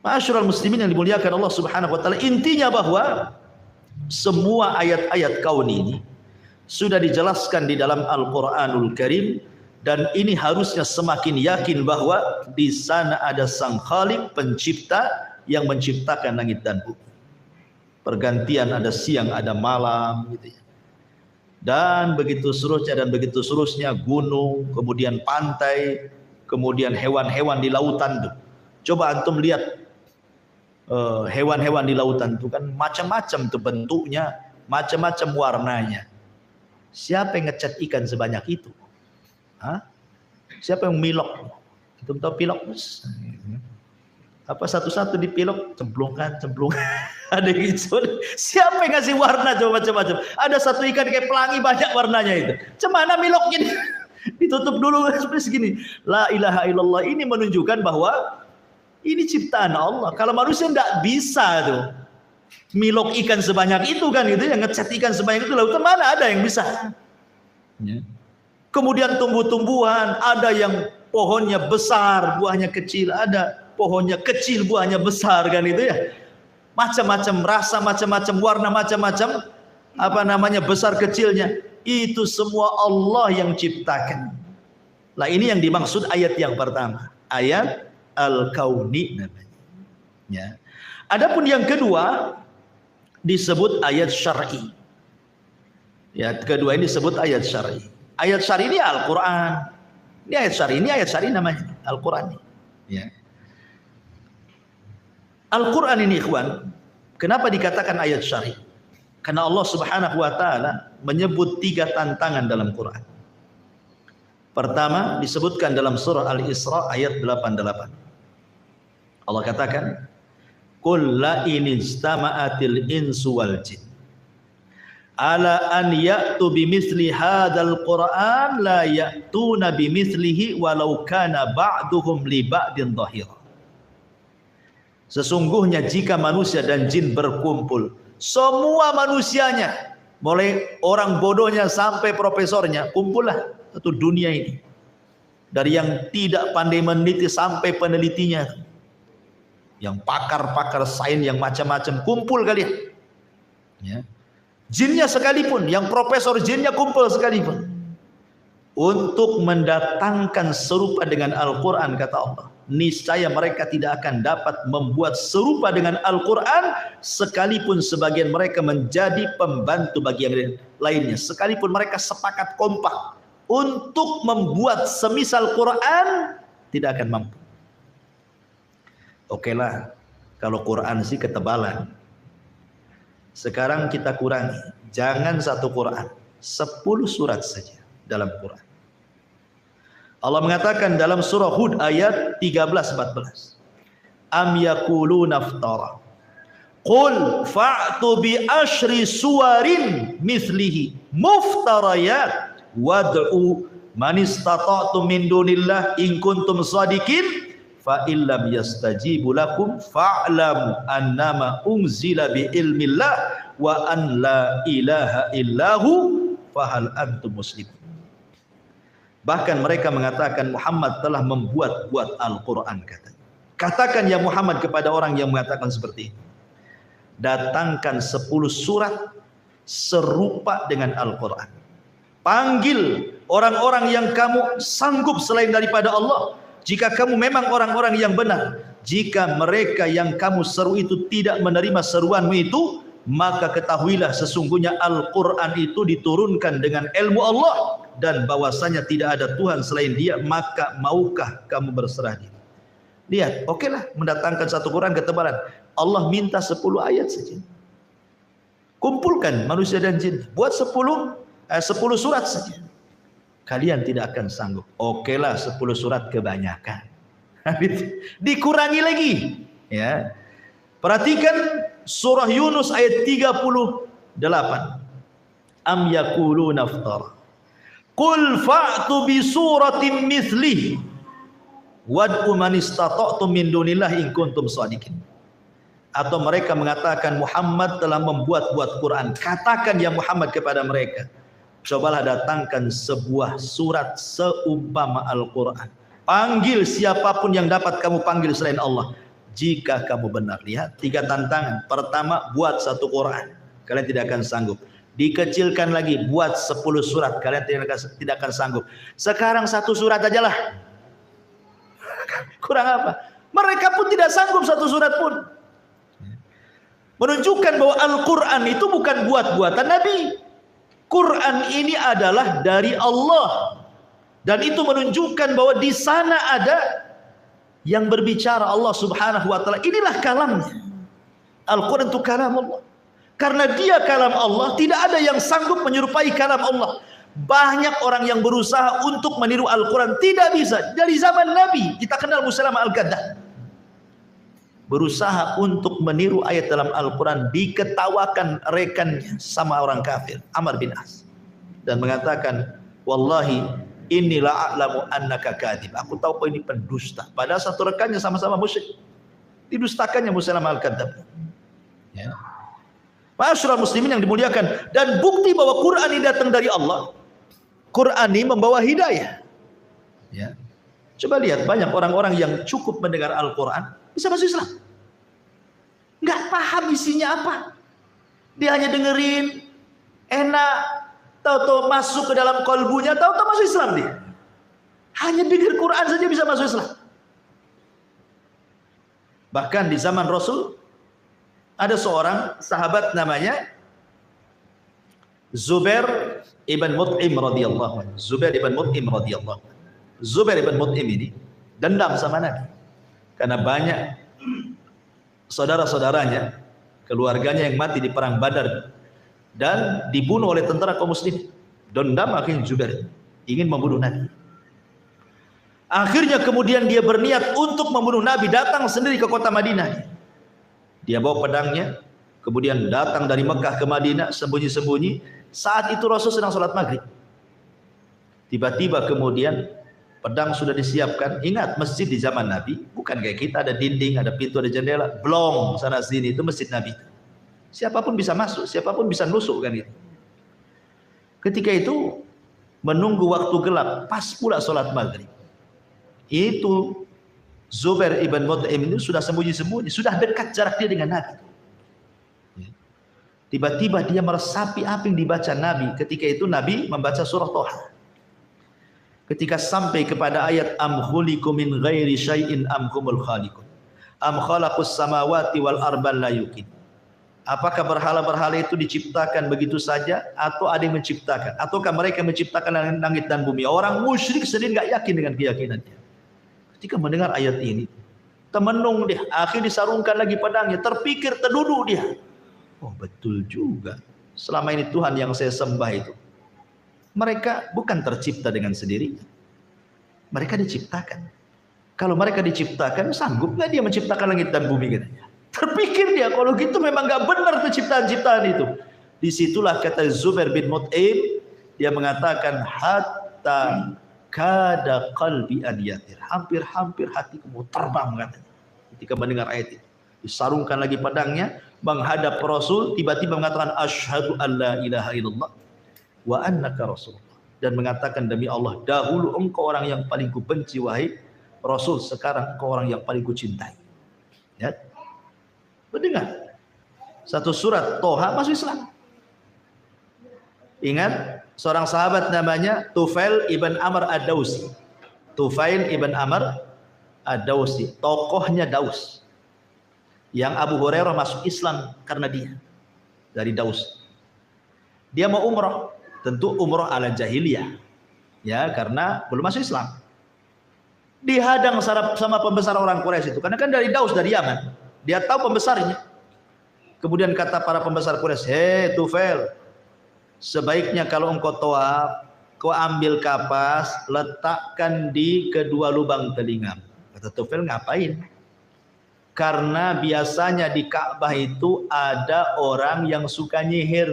Ma'asyiral muslimin yang dimuliakan Allah Subhanahu wa taala, intinya bahwa semua ayat-ayat kaun ini sudah dijelaskan di dalam Al-Qur'anul Karim, dan ini harusnya semakin yakin bahwa di sana ada Sang Khalik, pencipta yang menciptakan langit dan bumi. Pergantian ada siang, ada malam gitu ya. Dan begitu seterusnya, gunung, kemudian pantai, kemudian hewan-hewan di lautan tuh. Coba antum lihat hewan-hewan di lautan tuh kan macam-macam tuh bentuknya, macam-macam warnanya. Siapa yang ngecat ikan sebanyak itu? Hah? Siapa yang milok? Antum tahu pilok? Apa satu-satu dipilok, cemplungkan. Ada gitu. Siapa yang ngasih warna coba macam-macam? Ada satu ikan kayak pelangi banyak warnanya itu. Cemana miloknya? Ditutup dulu seperti segini. La ilaha illallah. Ini menunjukkan bahwa ini ciptaan Allah. Kalau manusia tidak bisa tuh milok ikan sebanyak itu kan gitu, yang ngecat ikan sebanyak itu, lautan mana ada yang bisa? Ya. Kemudian tumbuh-tumbuhan, ada yang pohonnya besar, buahnya kecil, ada pohonnya kecil, buahnya besar kan itu ya. Macam-macam rasa, macam-macam warna, macam-macam besar kecilnya. Itu semua Allah yang ciptakan. Lah ini yang dimaksud ayat yang pertama, ayat Al-Kauni namanya. Ya. Adapun yang kedua disebut ayat syar'i. Ya, kedua ini disebut ayat syar'i. Ayat syar'i ini Al-Qur'an. Ini ayat syar'i namanya Al-Qur'an. Ya. Al-Qur'an ini ikhwan, kenapa dikatakan ayat syar'i? Karena Allah Subhanahu wa taala menyebut 3 tantangan dalam Quran. Pertama disebutkan dalam surah Al-Isra ayat 88. Allah katakan, "Qul la in istama'atil insu wal jin ala an ya'tu bimithli hadzal Qur'an la ya'tuna bimithlihi walau kana ba'duhum li ba'din dhahira." Sesungguhnya jika manusia dan jin berkumpul, semua manusianya, mulai orang bodohnya sampai profesornya, kumpullah satu dunia ini. Dari yang tidak pandai meneliti sampai penelitinya, yang pakar-pakar sains yang macam-macam, kumpul kalian. Ya. Jinnya sekalipun, yang profesor jinnya kumpul sekalipun, untuk mendatangkan serupa dengan Al-Quran, kata Allah, niscaya mereka tidak akan dapat membuat serupa dengan Al-Quran, sekalipun sebagian mereka menjadi pembantu bagi yang lainnya, sekalipun mereka sepakat kompak untuk membuat semisal Quran, tidak akan mampu. Oke lah, kalau Quran sih ketebalan. Sekarang kita kurangi, jangan satu Quran, 10 surat saja dalam Quran. Allah mengatakan dalam surah Hud ayat 13-14, am yaquluna iftara qul fa'tu bi asyri suwarin mithlihi muftarayat wad'u man istata'tum min dunillah in kuntum shadiqin fa illam yastajibu lakum fa'lamu annama unzila bi ilmillah wa an la ilaha illahu fa hal antum muslimun. Bahkan mereka mengatakan Muhammad telah membuat-buat Al-Quran. Katakan ya Muhammad kepada orang yang mengatakan seperti ini, datangkan 10 surat serupa dengan Al-Quran. Panggil orang-orang yang kamu sanggup selain daripada Allah. Jika kamu memang orang-orang yang benar, jika mereka yang kamu seru itu tidak menerima seruanmu itu, maka ketahuilah sesungguhnya Al-Quran itu diturunkan dengan ilmu Allah dan bahwasanya tidak ada Tuhan selain Dia, maka maukah kamu berserah diri? Lihat, okelah mendatangkan satu Quran ketebalan. Allah minta 10 ayat saja. Kumpulkan manusia dan jin, buat 10 surat saja. Kalian tidak akan sanggup. Okelah 10 surat kebanyakan. Dikurangi lagi. Ya. Perhatikan surah Yunus ayat 38. Am yaquluna iftara. Qul fa'tu bi suratin mithlihi wad'u man istata'tum min dunillahi in kuntum shadiqin. Atau mereka mengatakan Muhammad telah membuat-buat Quran. Katakan ya Muhammad kepada mereka, cobalah datangkan sebuah surat seumpama Al-Quran. Panggil siapapun yang dapat kamu panggil selain Allah, jika kamu benar. Lihat 3 tantangan. Pertama, buat satu Quran, kalian tidak akan sanggup. Dikecilkan lagi, buat 10 surat, kalian tidak akan sanggup. Sekarang 1 surat aja lah. Kurang apa? Mereka pun tidak sanggup 1 surat pun. Menunjukkan bahwa Al-Quran itu bukan buat-buatan Nabi. Quran ini adalah dari Allah. Dan itu menunjukkan bahwa di sana ada yang berbicara Allah Subhanahu wa taala. Inilah kalamnya. Al-Quran itu kalam Allah. Karena dia kalam Allah, tidak ada yang sanggup menyerupai kalam Allah. Banyak orang yang berusaha untuk meniru Al-Quran, tidak bisa. Dari zaman Nabi, kita kenal Musailamah Al-Kadzdzab. Berusaha untuk meniru ayat dalam Al-Quran, diketawakan rekannya sama orang kafir, Amr bin As, dan mengatakan, wallahi inni la'alamu annaka kadhib. Aku tahu kau ini pendusta. Padahal satu rekannya sama-sama musyrik, didustakannya Musailamah Al-Kadzdzab. Ya. Ma'asyiral muslimin yang dimuliakan, dan bukti bahwa Quran ini datang dari Allah, Quran ini membawa hidayah. Ya. Coba lihat, banyak orang-orang yang cukup mendengar Al-Quran bisa masuk Islam, nggak paham isinya apa, dia hanya dengerin enak, tahu-tahu masuk ke dalam kalbunya, tahu-tahu masuk Islam. Dia hanya dengar Quran saja bisa masuk Islam. Bahkan di zaman Rasul ada seorang sahabat namanya Zubair ibn Mut'im radhiyallahu anhu. Zubair ibn Mut'im radhiyallahu anhu. Zubair ibn Mut'im ini dendam sama Nabi karena banyak saudara-saudaranya, keluarganya yang mati di perang Badar dan dibunuh oleh tentara kaum muslimin. Dendam akhirnya Zubair ingin membunuh Nabi. Akhirnya kemudian dia berniat untuk membunuh Nabi, datang sendiri ke kota Madinah. Dia bawa pedangnya, kemudian datang dari Mekah ke Madinah sembunyi-sembunyi. Saat itu Rasul sedang sholat maghrib. Tiba-tiba kemudian pedang sudah disiapkan. Ingat, masjid di zaman Nabi bukan kayak kita, ada dinding, ada pintu, ada jendela, blong sana sini. Itu masjid Nabi. Siapapun bisa masuk, siapapun bisa nusuk kan itu. Ketika itu menunggu waktu gelap, pas pula sholat maghrib. Itu Zubair ibn Mut'im itu sudah sembunyi-sembunyi, sudah dekat jarak dia dengan Nabi. Tiba-tiba dia meresapi apa yang dibaca Nabi. Ketika itu Nabi membaca surah Thaha. Ketika sampai kepada ayat am khuliqu min ghairi syai'in am humul khaliqun am khalaqus samawati wal ardan la yuqin. Apakah berhala-berhala itu diciptakan begitu saja atau ada yang menciptakan? Ataukah mereka menciptakan langit dan bumi? Orang musyrik sendiri enggak yakin dengan keyakinannya. Ketika mendengar ayat ini, temenung dia, akhirnya disarungkan lagi pedangnya, terpikir, terduduk dia. Oh, betul juga. Selama ini Tuhan yang saya sembah itu, mereka bukan tercipta dengan sendirinya. Mereka diciptakan. Kalau mereka diciptakan, sanggup nggak dia menciptakan langit dan bumi katanya. Terpikir dia, kalau gitu memang nggak benar ciptaan-ciptaan itu. Disitulah kata Zubair bin Mut'im, dia mengatakan hatta kada qalbi an yatir. Hampir-hampir hatiku mau terbang katanya. Ketika mendengar ayat itu, disarungkan lagi pedangnya, menghadap Rasul, tiba-tiba mengatakan asyhadu an la ilaha illallah wa annaka rasulullah. dan mengatakan, demi Allah, dahulu engkau orang yang paling kubenci wahai Rasul, sekarang engkau orang yang paling kucintai. Ya. Mendengar satu surat Toha masuk Islam. Ingat seorang sahabat namanya Tufail ibn Amr ad-Dausi. Tufail ibn Amr ad-Dausi, tokohnya Daus. Yang Abu Hurairah masuk Islam karena dia dari Daus. Dia mau umrah, tentu umrah ala jahiliyah. Ya, karena belum masuk Islam. Dihadang sama pembesar orang Quraisy itu, karena kan dari Daus, dari Yaman. Dia tahu pembesarnya. Kemudian kata para pembesar Quraisy, "Hei Tufail, sebaiknya kalau engkau tawaf, kau ambil kapas, letakkan di kedua lubang telinga." Kata Tufail, "Ngapain?" Karena biasanya di Ka'bah itu ada orang yang suka nyihir.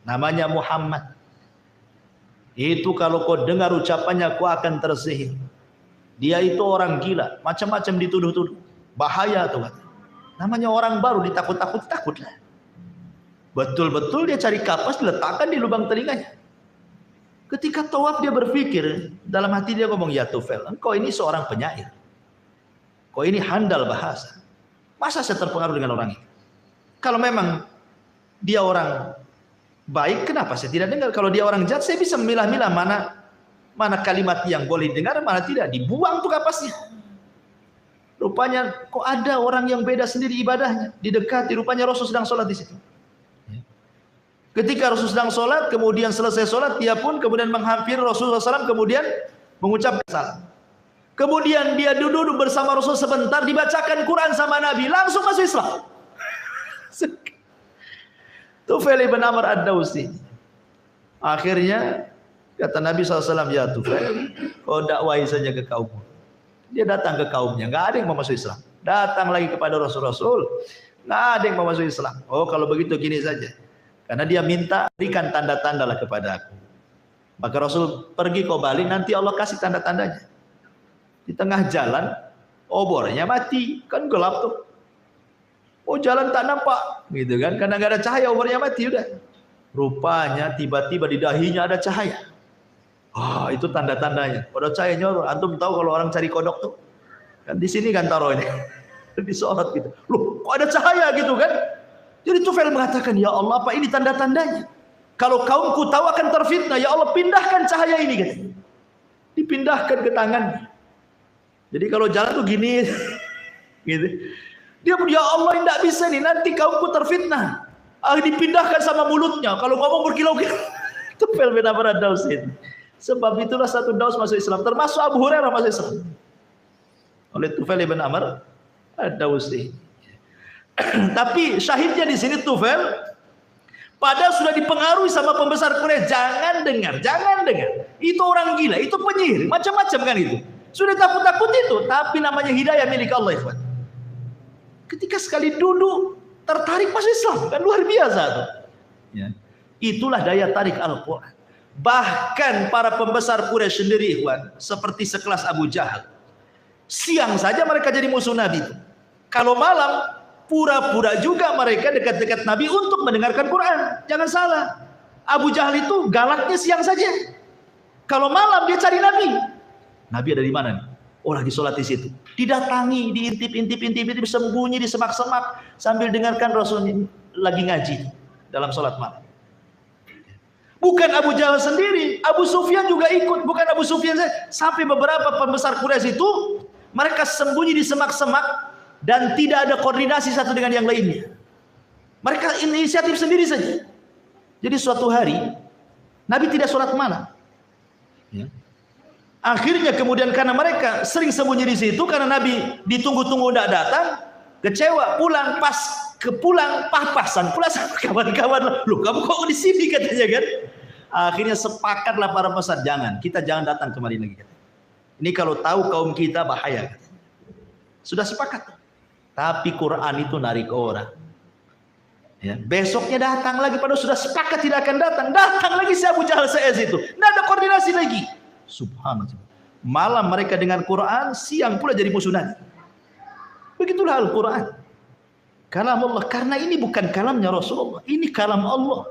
Namanya Muhammad. Itu kalau kau dengar ucapannya, kau akan tersihir. Dia itu orang gila, macam-macam dituduh-tuduh. Bahaya tuh. Namanya orang baru, ditakut-takut-takutlah. Betul-betul dia cari kapas, diletakkan di lubang telinganya. Ketika tawaf dia berpikir, dalam hati dia ngomong, "Ya Tufail, engkau ini seorang penyair. Kau ini handal bahasa. Masa saya terpengaruh dengan orang ini? Kalau memang dia orang baik, kenapa saya tidak dengar? Kalau dia orang jahat, saya bisa memilah-milah mana kalimat yang boleh dengar, mana tidak. Dibuang tuh kapasnya." Rupanya kok ada orang yang beda sendiri ibadahnya. Didekati, rupanya Rasul sedang sholat di situ. Ketika Rasul sedang sholat, kemudian selesai sholat, dia pun kemudian menghampiri Rasulullah SAW, kemudian mengucapkan salam. Kemudian dia duduk bersama Rasul sebentar, dibacakan Quran sama Nabi, langsung masuk Islam. Tufail ibn Amr ad-Dausi. Akhirnya kata Nabi SAW, "Ya Tufail, kau dakwahi saja ke kaummu." Dia datang ke kaumnya, nggak ada yang mau masuk Islam. Datang lagi kepada Rasul, nggak ada yang mau masuk Islam. "Oh, kalau begitu gini saja." Karena dia minta, "Berikan tanda-tanda lah kepada aku." Maka Rasul, "Pergi kau balik, nanti Allah kasih tanda-tandanya." Di tengah jalan, obornya mati, kan gelap tuh. Oh, jalan tak nampak, gitu kan? Karena nggak ada cahaya, obornya mati udah. Rupanya tiba-tiba di dahinya ada cahaya. Ah, itu tanda-tandanya. Pada cahaya nyorot. Antum tahu kalau orang cari kodok tuh, kan di sini kan taruh ini, disorot gitu. Loh, kok ada cahaya gitu kan? Jadi Tufail mengatakan, "Ya Allah, apa ini tanda-tandanya? Kalau kaumku tahu akan terfitnah, ya Allah pindahkan cahaya ini." Gitu. Dipindahkan ke tangannya. Jadi kalau jalan tuh gini, gitu. Dia pun, "Ya Allah, tidak bisa nih, nanti kaumku terfitnah." Dipindahkan sama mulutnya. Kalau ngomong berkilau-kilau. Tufail bin Amr ad-Dausi. Sebab itulah satu Daus masuk Islam, termasuk Abu Hurairah masuk Islam oleh Tufail bin Amr ad-Dausi. Tapi syahidnya di sini Tufail, padahal sudah dipengaruhi sama pembesar Quraisy. Jangan dengar. Itu orang gila, itu penyihir, macam-macam kan itu. Sudah takut-takut itu, tapi namanya hidayah milik Allah, ikhwan. Ketika sekali duduk, tertarik masuk Islam, kan luar biasa tuh. Ya. Itulah daya tarik Al-Quran. Bahkan para pembesar Quraisy sendiri, ikhwan, seperti sekelas Abu Jahal, siang saja mereka jadi musuh Nabi. Kalau malam, pura-pura juga mereka dekat-dekat Nabi untuk mendengarkan Quran. Jangan salah, Abu Jahal itu galaknya siang saja. Kalau malam dia cari Nabi. Nabi ada di mana nih? Oh, lagi sholat di situ. Didatangi, diintip, sembunyi di semak-semak sambil dengarkan Rasul lagi ngaji dalam sholat malam. Bukan Abu Jahal sendiri, Abu Sufyan juga ikut. Bukan Abu Sufyan saja, sampai beberapa pembesar Quraisy itu mereka sembunyi di semak-semak dan tidak ada koordinasi satu dengan yang lainnya. Mereka inisiatif sendiri saja. Jadi suatu hari Nabi tidak sholat malam. Ya. Akhirnya kemudian karena mereka sering sembunyi di situ, karena Nabi ditunggu-tunggu tidak datang, kecewa, pulang papasan pula sama kawan-kawan. "Loh, kamu kok di sini?" katanya kan. Akhirnya sepakatlah para pembesar, kita jangan datang kemari lagi. Ini kalau tahu kaum kita bahaya. Sudah sepakat. Tapi Quran itu narik orang. Ya, besoknya datang lagi, padahal sudah sepakat tidak akan datang. Datang lagi si Abu Jahal itu. Tidak ada koordinasi lagi. Subhanallah. Malam mereka dengan Quran, siang pula jadi musuh Nabi. Begitulah Al-Quran. Kalam Allah. Karena ini bukan kalamnya Rasulullah, ini kalam Allah.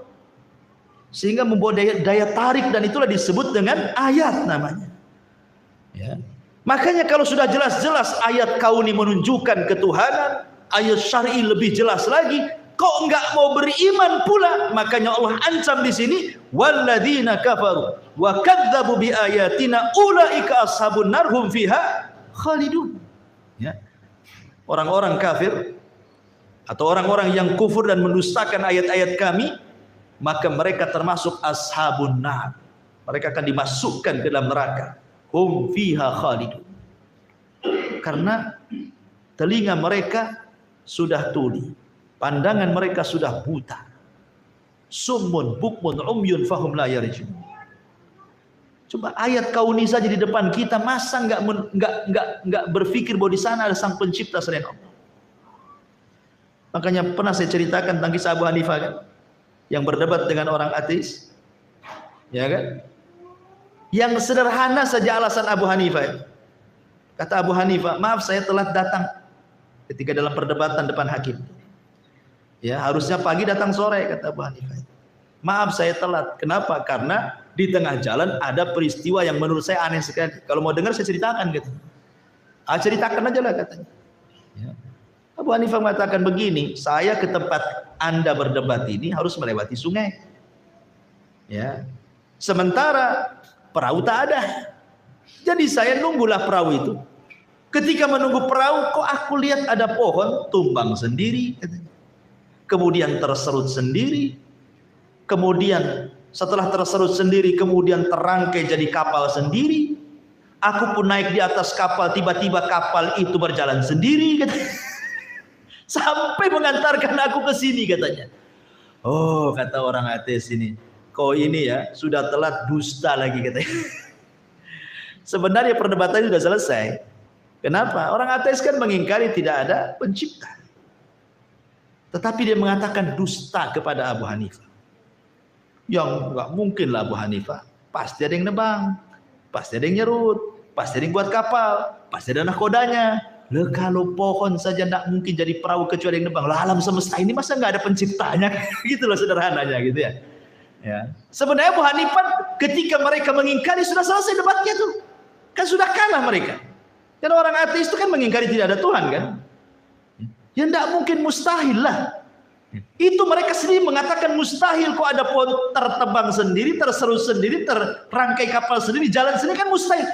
sehingga membawa daya tarik, dan itulah disebut dengan ayat namanya. Ya. Makanya kalau sudah jelas-jelas ayat kauni menunjukkan ketuhanan, ayat syar'i lebih jelas lagi, kok enggak mau beriman pula, makanya Allah ancam di sini, walladzina kafaru wa kadzdzabu biayatina ulaika ashabun nar hum fiha khalidun. Ya. Orang-orang kafir atau orang-orang yang kufur dan mendustakan ayat-ayat kami, maka mereka termasuk ashabun nar. Mereka akan dimasukkan ke dalam neraka. Hum fiha khalidun. Karena telinga mereka sudah tuli, pandangan mereka sudah buta. Summun bukmun umyun fahum la yarjun. Coba ayat kauni saja di depan kita, masa enggak berpikir bahwa di sana ada sang pencipta selain Allah. Makanya pernah saya ceritakan tentang kisah Abu Hanifah kan, yang berdebat dengan orang ateis, ya kan? Yang sederhana saja alasan Abu Hanifah. Kata Abu Hanifah, maaf saya telat datang ketika dalam perdebatan depan hakim. Ya, harusnya pagi datang sore, kata Abu Hanifah. Maaf saya telat. Kenapa? Karena di tengah jalan ada peristiwa yang menurut saya aneh sekali. Kalau mau dengar saya ceritakan gitu. Ceritakan aja lah katanya. Ya. Abu Hanifah mengatakan begini, saya ke tempat Anda berdebat ini harus melewati sungai. Ya. Sementara perahu tak ada. Jadi saya nunggulah perahu itu. Ketika menunggu perahu, kok aku lihat ada pohon tumbang sendiri. Kemudian terserut sendiri. Kemudian setelah terserut sendiri, kemudian terangkai jadi kapal sendiri. Aku pun naik di atas kapal, tiba-tiba kapal itu berjalan sendiri. Sampai mengantarkan aku ke sini katanya. Oh, kata orang ateis ini, kau ini ya sudah telat, dusta lagi katanya. Sebenarnya perdebatan sudah selesai. Kenapa? Orang ateis kan mengingkari tidak ada pencipta. Tetapi dia mengatakan dusta kepada Abu Hanifah. Yang enggak mungkin lah Abu Hanifah. Pasti ada yang nebang, pasti ada yang nyerut, pasti ada yang buat kapal, pasti ada nahkodanya. Loh, kalau pohon saja enggak mungkin jadi perahu kecuali yang nebang. Lah, alam semesta ini masa enggak ada penciptanya? Gitu loh sederhananya gitu ya. Ya. Sebenarnya Abu Hanifah ketika mereka mengingkari sudah selesai debatnya tuh. Kan sudah kalah mereka. Karena orang ateis itu kan mengingkari tidak ada Tuhan kan. Ya enggak mungkin, mustahil lah. Itu mereka sendiri mengatakan mustahil, kok ada pohon tertebang sendiri, terserut sendiri, terrangkai kapal sendiri, jalan sendiri, kan mustahil.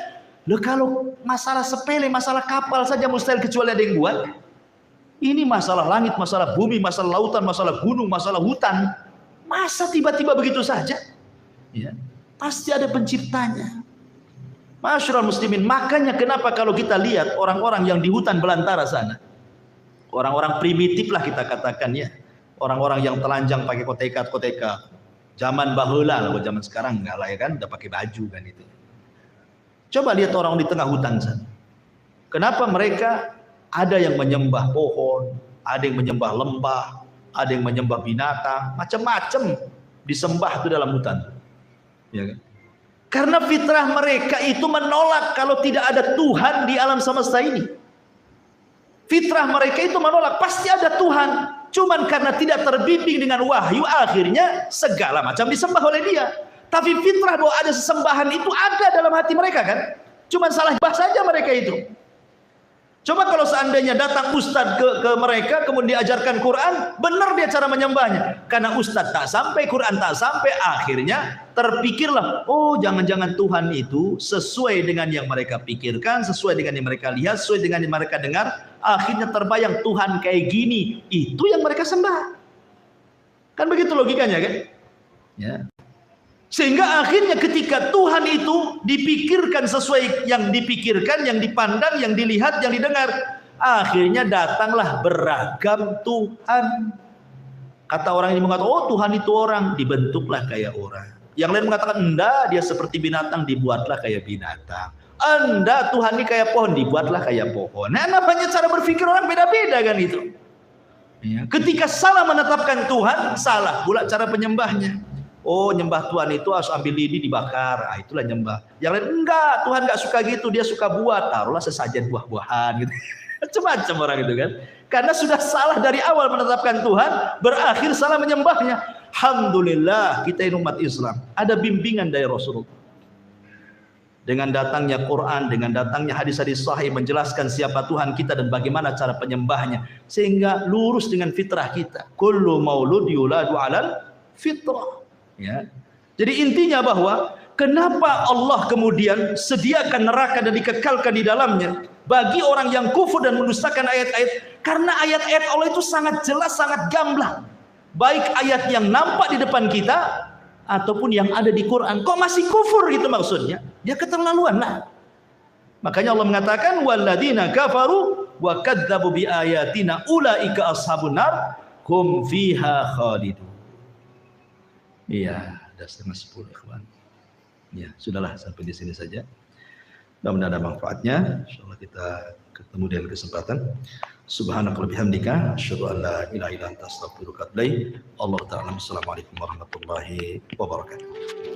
Loh, kalau masalah sepele, masalah kapal saja mustahil kecuali ada yang buat. Ini masalah langit, masalah bumi, masalah lautan, masalah gunung, masalah hutan. Masa tiba-tiba begitu saja? Ya, pasti ada penciptanya. Masyarul muslimin, makanya kenapa kalau kita lihat orang-orang yang di hutan belantara sana, orang-orang primitif lah kita katakan ya, orang-orang yang telanjang pakai koteka, zaman baheula lah, zaman sekarang enggak lah ya kan, udah pakai baju kan itu. Coba lihat orang di tengah hutan sana. Kenapa mereka ada yang menyembah pohon, ada yang menyembah lembah, ada yang menyembah binatang, macam-macam disembah itu dalam hutan. Ya kan? Karena fitrah mereka itu menolak kalau tidak ada Tuhan di alam semesta ini. Fitrah mereka itu menolak, pasti ada Tuhan. Cuman karena tidak terbimbing dengan wahyu, akhirnya segala macam disembah oleh dia. Tapi fitrah bahwa ada sesembahan itu ada dalam hati mereka kan. Cuman salah bahasa saja mereka itu. Coba kalau seandainya datang ustadz ke mereka, kemudian diajarkan Quran, benar dia cara menyembahnya. Karena ustadz tak sampai, Quran tak sampai, akhirnya terpikirlah, oh jangan-jangan Tuhan itu sesuai dengan yang mereka pikirkan, sesuai dengan yang mereka lihat, sesuai dengan yang mereka dengar. Akhirnya terbayang Tuhan kayak gini, itu yang mereka sembah. Kan begitu logikanya kan? Ya. Sehingga akhirnya ketika Tuhan itu dipikirkan sesuai yang dipikirkan, yang dipandang, yang dilihat, yang didengar, akhirnya datanglah beragam Tuhan. Kata orang ini mengatakan, oh Tuhan itu orang, dibentuklah kayak orang. Yang lain mengatakan, enggak, dia seperti binatang, dibuatlah kayak binatang. Enggak, Tuhan ini kayak pohon, dibuatlah kayak pohon. Nah, namanya cara berpikir orang beda-beda kan itu. Ya. Ketika salah menetapkan Tuhan, salah pula cara penyembahnya. Oh, nyembah Tuhan itu harus ambil lidi dibakar. Ah, itulah nyembah. Yang lain enggak, Tuhan enggak suka gitu, dia suka buat. Taruhlah sesajen buah-buahan gitu. Macam-macam orang itu kan. Karena sudah salah dari awal menetapkan Tuhan, berakhir salah menyembahnya. Alhamdulillah kita ini umat Islam ada bimbingan dari Rasulullah. Dengan datangnya Quran, dengan datangnya hadis-hadis sahih menjelaskan siapa Tuhan kita dan bagaimana cara penyembahnya, sehingga lurus dengan fitrah kita. Kullu maulud yuladu 'alal fitrah. Ya. Jadi intinya bahwa kenapa Allah kemudian sediakan neraka dan dikekalkan di dalamnya bagi orang yang kufur dan mendustakan ayat-ayat? Karena ayat-ayat Allah itu sangat jelas, sangat gamblang. Baik ayat yang nampak di depan kita ataupun yang ada di Quran. Kok masih kufur gitu maksudnya? Ya keterlaluan lah. Makanya Allah mengatakan walladzina kafaru wa kadzdzabu biayatina ulaika ashabun nar hum fiha khalidun. Iya, sudah setengah 10 ikhwan. Ya, sudahlah sampai di sini saja. Mudah-mudahan ada manfaatnya. Insyaallah kita ketemu di lain kesempatan. Subhanakallahumma bihamdika asyhadu an la ilaha illa anta astaghfiruka wa atubu ilaik. Allahu ta'ala. Assalamualaikum warahmatullahi wabarakatuh.